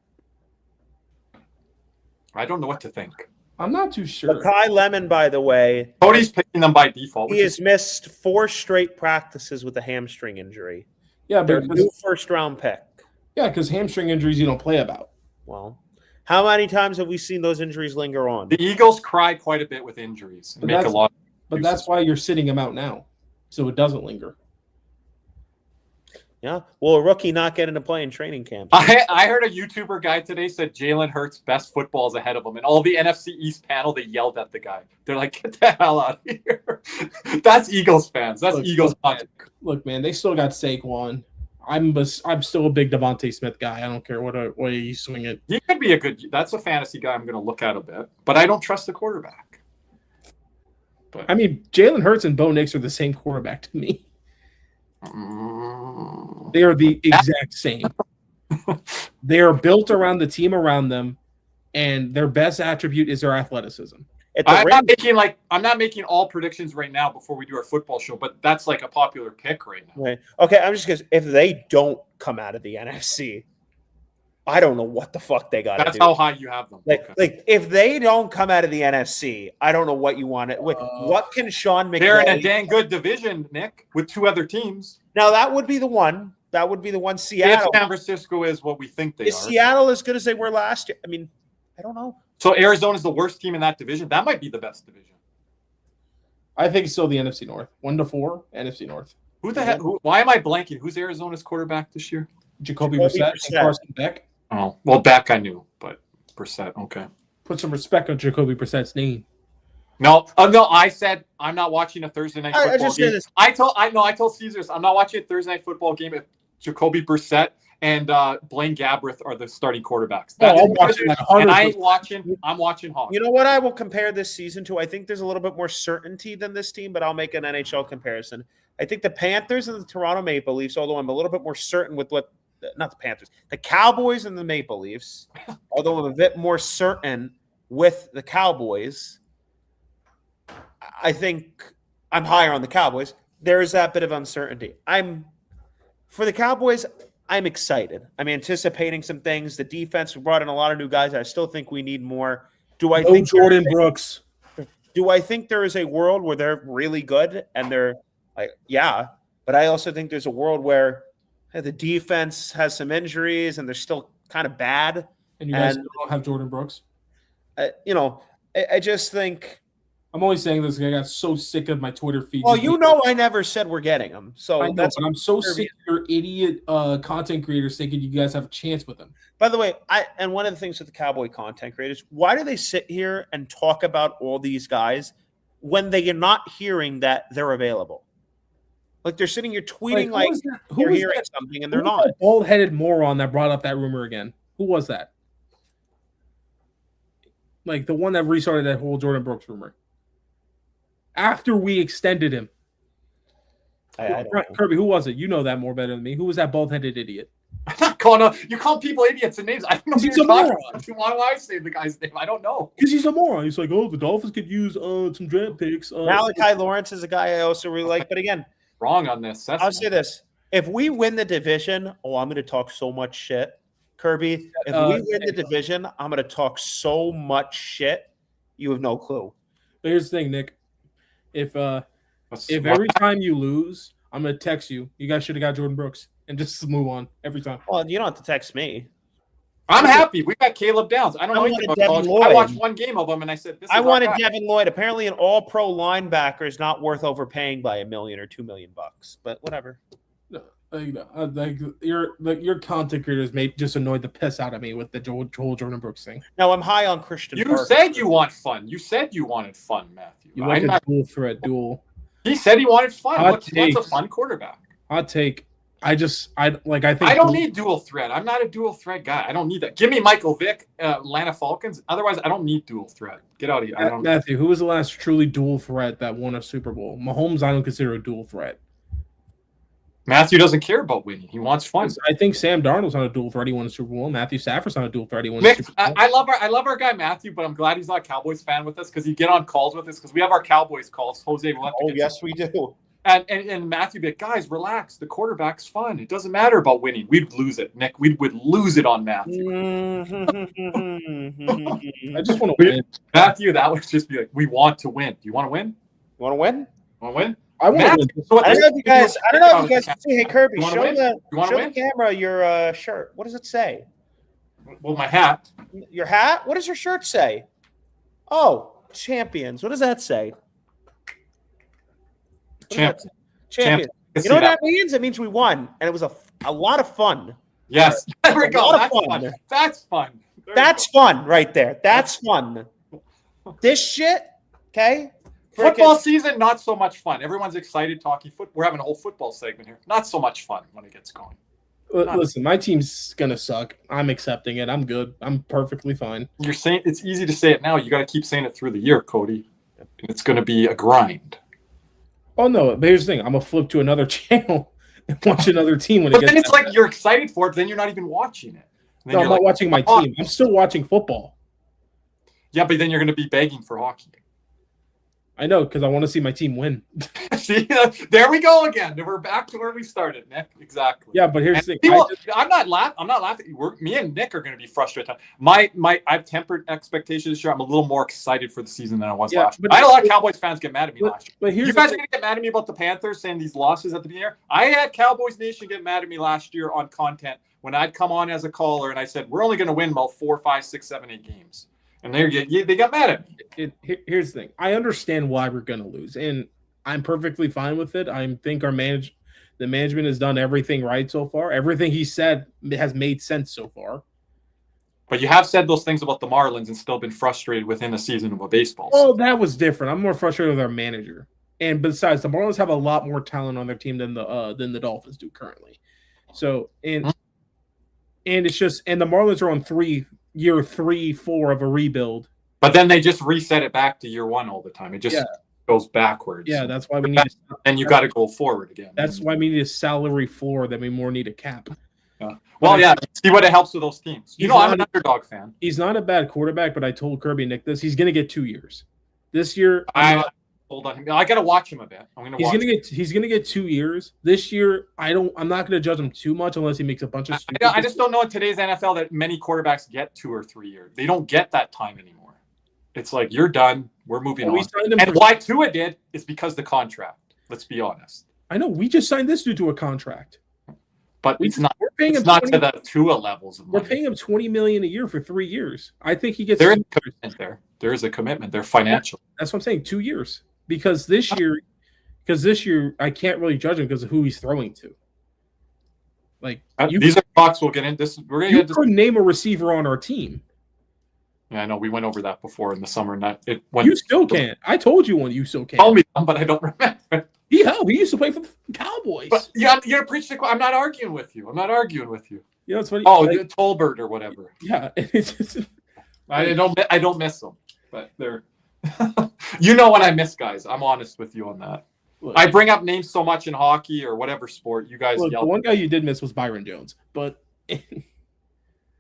I don't know what to think. I'm not too sure. Kai Lemon, by the way, Cody's picking them by default. he has missed 4 straight practices with a hamstring injury. Yeah, Their but new first-round pick. yeah, because hamstring injuries you don't play about. Well, how many times have we seen those injuries linger on? The Eagles cry quite a bit with injuries and make a lot. But that's why you're sitting him out now, so it doesn't linger. Yeah. Well, a rookie not getting to play in training camp. I heard a YouTuber guy today said Jalen Hurts' best football is ahead of him. And all the NFC East panel, they yelled at the guy. They're like, get the hell out of here. That's Eagles fans. That's Eagles fans. Look, man, they still got Saquon. I'm still a big Devontae Smith guy. I don't care what way you swing it. He could be that's a fantasy guy I'm going to look at a bit. But I don't trust the quarterback. But I mean, Jalen Hurts and Bo Nix are the same quarterback to me. They are the exact same. They are built around the team around them, and their best attribute is their athleticism. I'm I'm not making all predictions right now before we do our football show, but that's like a popular pick right now. Right. Okay, I'm just because if they don't come out of the NFC, I don't know what the fuck they got to do. That's how high you have them. Like if they don't come out of the NFC, I don't know what you want. What can Sean McVay? They're in a dang good division, Nick, with 2 other teams. Now that would be the one. That would be the one. Seattle. If San Francisco is what we think they Is are. Seattle as good as they were last year? I mean, I don't know. So Arizona's the worst team in that division. That might be the best division. I think it's still the NFC North. 1-4, NFC North. Who the heck? Why am I blanking? Who's Arizona's quarterback this year? Jacoby Brissett and Carson Beck. Oh, well, Beck I knew, but Brissett, okay. Put some respect on Jacoby Brissett's name. No, I said I'm not watching a Thursday night football game. I told Caesars I'm not watching a Thursday night football game if Jacoby Brissett and Blaine Gabbert are the starting quarterbacks. I'm watching that 100%. And I ain't watching. I'm watching Hawks. You know what I will compare this season to? I think there's a little bit more certainty than this team, but I'll make an NHL comparison. I think the Panthers and the Toronto Maple Leafs, although I'm a little bit more certain with not the Panthers, the Cowboys and the Maple Leafs, although I'm a bit more certain with the Cowboys, I think I'm higher on the Cowboys. There is that bit of uncertainty. For the Cowboys, I'm excited. I'm anticipating some things. The defense, we brought in a lot of new guys. I still think we need more. Do I think Jordan Brooks? Do I think there is a world where they're really good and they're like, yeah, but I also think there's a world where the defense has some injuries and they're still kind of bad. And you guys don't have Jordan Brooks? I just think. I'm only saying this because I got so sick of my Twitter feed. Well, I never said we're getting them. So I know, but I'm so sick of your idiot content creators thinking you guys have a chance with them. By the way, and one of the things with the Cowboy content creators, why do they sit here and talk about all these guys when they are not hearing that they're available? Like they're sitting here tweeting like they're hearing something and they're not. That bald-headed moron that brought up that rumor again. Who was that? Like the one that restarted that whole Jordan Brooks rumor. After we extended him. Kirby, who was it? You know that more better than me. Who was that bald-headed idiot? I'm not calling out. You call people idiots and names. I don't know who you're talking about. Why do I say the guy's name? I don't know. Because he's a moron. He's like, the Dolphins could use some draft picks. Malachi Lawrence is a guy I also really like. But again, wrong on this. I'll say this. If we win the division, I'm going to talk so much shit. Kirby, if we win the division, I'm going to talk so much shit. You have no clue. But here's the thing, Nick. If every time you lose, I'm going to text you. You guys should have got Jordan Brooks. And just move on every time. Well, you don't have to text me. I'm happy. We got Caleb Downs. I don't know anything about college. I watched one game of him, and I said, I wanted Devin Lloyd. Apparently, an all-pro linebacker is not worth overpaying by $1 million or $2 million. But whatever. No, your content creators may just annoyed the piss out of me with the whole Jordan Brooks thing. No, I'm high on Christian. You said you want fun. You said you wanted fun, Matthew. You like a dual threat duel. He said he wanted fun. What's a fun quarterback? Hot take. I think I don't need dual threat. I'm not a dual threat guy. I don't need that. Give me Michael Vick, Atlanta Falcons. Otherwise, I don't need dual threat. Get out of here. Matthew, who was the last truly dual threat that won a Super Bowl? Mahomes, I don't consider a dual threat. Matthew doesn't care about winning. He wants fun. I think Sam Darnold's on a dual threat. He won a Super Bowl. Matthew Stafford's on a dual threat. He won a Super Bowl. I love our guy Matthew, but I'm glad he's not a Cowboys fan with us because he'd get on calls with us because we have our Cowboys calls. Jose will have to yes, we do. And Matthew be like, guys, relax. The quarterback's fun. It doesn't matter about winning. We'd lose it, Nick. We would lose it on Matthew. I just want to win. Matthew, that would just be like, we want to win. Do you want to win? You want to win? Want to win? I want to win. I don't know if you guys can see. Hey, Kirby, show the camera your shirt. What does it say? Well, my hat. Your hat? What does your shirt say? Oh, champions. What does that say? Champions. You know what that means? It means we won, and it was a lot of fun. Yes. There we go. That's fun. That's fun. That's fun right there. That's fun. This shit, okay? Football season, not so much fun. Everyone's excited talking football. We're having a whole football segment here. Not so much fun when it gets going. Listen, my team's going to suck. I'm accepting it. I'm good. I'm perfectly fine. You're saying it's easy to say it now. You got to keep saying it through the year, Cody. And it's going to be a grind. Oh, no. But here's the thing. I'm going to flip to another channel and watch another team when it gets. But then it's like you're excited for it, but then you're not even watching it. No, I'm not watching my team. I'm still watching football. Yeah, but then you're going to be begging for hockey. I know, because I want to see my team win. See, there we go again. We're back to where we started, Nick. Exactly. Yeah, but here's the thing. I'm not laughing. Me and Nick are going to be frustrated. I've tempered expectations this year. I'm a little more excited for the season than I was last year. I had a lot of Cowboys fans get mad at me last year. But you guys are going to get mad at me about the Panthers saying these losses at the beginning. I had Cowboys Nation get mad at me last year on content when I'd come on as a caller and I said, we're only going to win about 4, 5, 6, 7, 8 games. And they got mad at me. Here's the thing. I understand why we're going to lose, and I'm perfectly fine with it. I think the management has done everything right so far. Everything he said has made sense so far. But you have said those things about the Marlins and still been frustrated within a season of a baseball season. Oh, that was different. I'm more frustrated with our manager. And besides, the Marlins have a lot more talent on their team than the Dolphins do currently. So, and it's just, and the Marlins are on year 3, 4 of a rebuild. But then they just reset it back to year 1 all the time. It just goes backwards. Yeah, that's why we need and you got to go forward again. That's why we need a salary floor, then we more need a cap. Yeah. Well, see what it helps with those teams. I'm an underdog fan. He's not a bad quarterback, but I told Kirby Nick this. He's going to get 2 years. This year, sold on him. I got to watch him a bit. I'm going to watch. He's gonna get 2 years this year. I'm not gonna judge him too much unless he makes a bunch of. I just don't know in today's NFL that many quarterbacks get 2 or 3 years. They don't get that time anymore. It's like you're done. We're moving on. And why Tua did is because the contract. Let's be honest. I know we just signed this dude to a contract, but it's not. We're paying him not to the Tua levels. Of money. We're paying him $20 million a year for 3 years. I think he gets. There is a commitment there. There is a commitment. They're financial. That's what I'm saying. 2 years because this year I can't really judge him because of who he's throwing to. Like these are talks we'll get in. We're gonna could name a receiver on our team. Yeah, I know we went over that before in the summer. You still can't. I told you one. You still can't. Tell me, but I don't remember. He used to play for the Cowboys. But you're preaching. I'm not arguing with you. You know, it's funny. Tolbert or whatever. Yeah, I don't miss them, but they're. You know what I miss, guys. I'm honest with you on that. Look, I bring up names so much in hockey or whatever sport. You guys. The one guy you did miss was Byron Jones, but.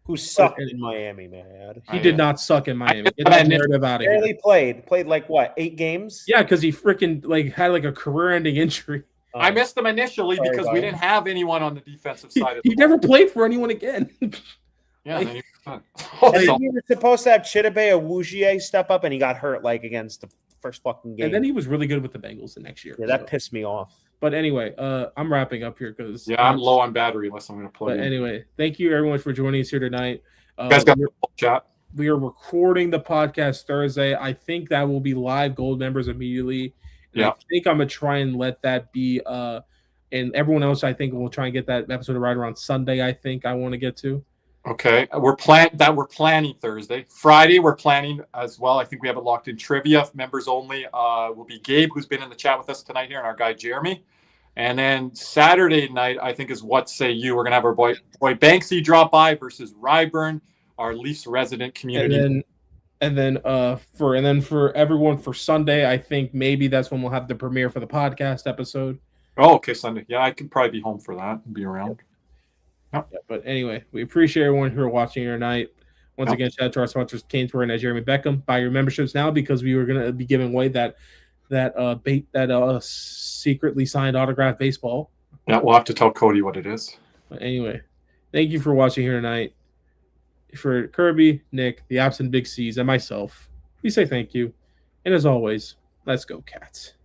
Who sucked in Miami, man. He did not suck in Miami. Barely played like what, 8 games? Yeah, because he freaking had a career-ending injury. I missed him initially because we didn't have anyone on the defensive side of the ball. He never played for anyone again. Yeah, he was supposed to have Chidobe Awuzie step up, and he got hurt against the first fucking game. And then he was really good with the Bengals the next year. Yeah, that pissed me off. But anyway, I'm wrapping up here because I'm low on battery unless I'm going to play. But anyway, thank you everyone for joining us here tonight. You guys got the chat. We are recording the podcast Thursday. I think that will be live gold members immediately. And I think I'm gonna try and let that be. And everyone else, I think, will try and get that episode right around Sunday. I think I want to get to. Okay, we're planning Thursday. Friday, we're planning as well. I think we have it locked in. Trivia members only. Will be Gabe, who's been in the chat with us tonight here, and our guy Jeremy. And then Saturday night, I think is What Say You. We're gonna have our boy Banksy drop by versus Ryburn, our Leafs resident community. And then for everyone for Sunday, I think maybe that's when we'll have the premiere for the podcast episode. Oh, okay, Sunday. Yeah, I can probably be home for that and be around. Yep. Yeah, but anyway, we appreciate everyone who are watching here tonight. Once again, shout out to our sponsors, CatsNRatsPodcast and Jeremy Beckham. Buy your memberships now because we were going to be giving away that secretly signed autographed baseball. Yeah, we'll have to tell Cody what it is. But anyway, thank you for watching here tonight. For Kirby, Nick, the absent Big C's, and myself, we say thank you. And as always, let's go, Cats.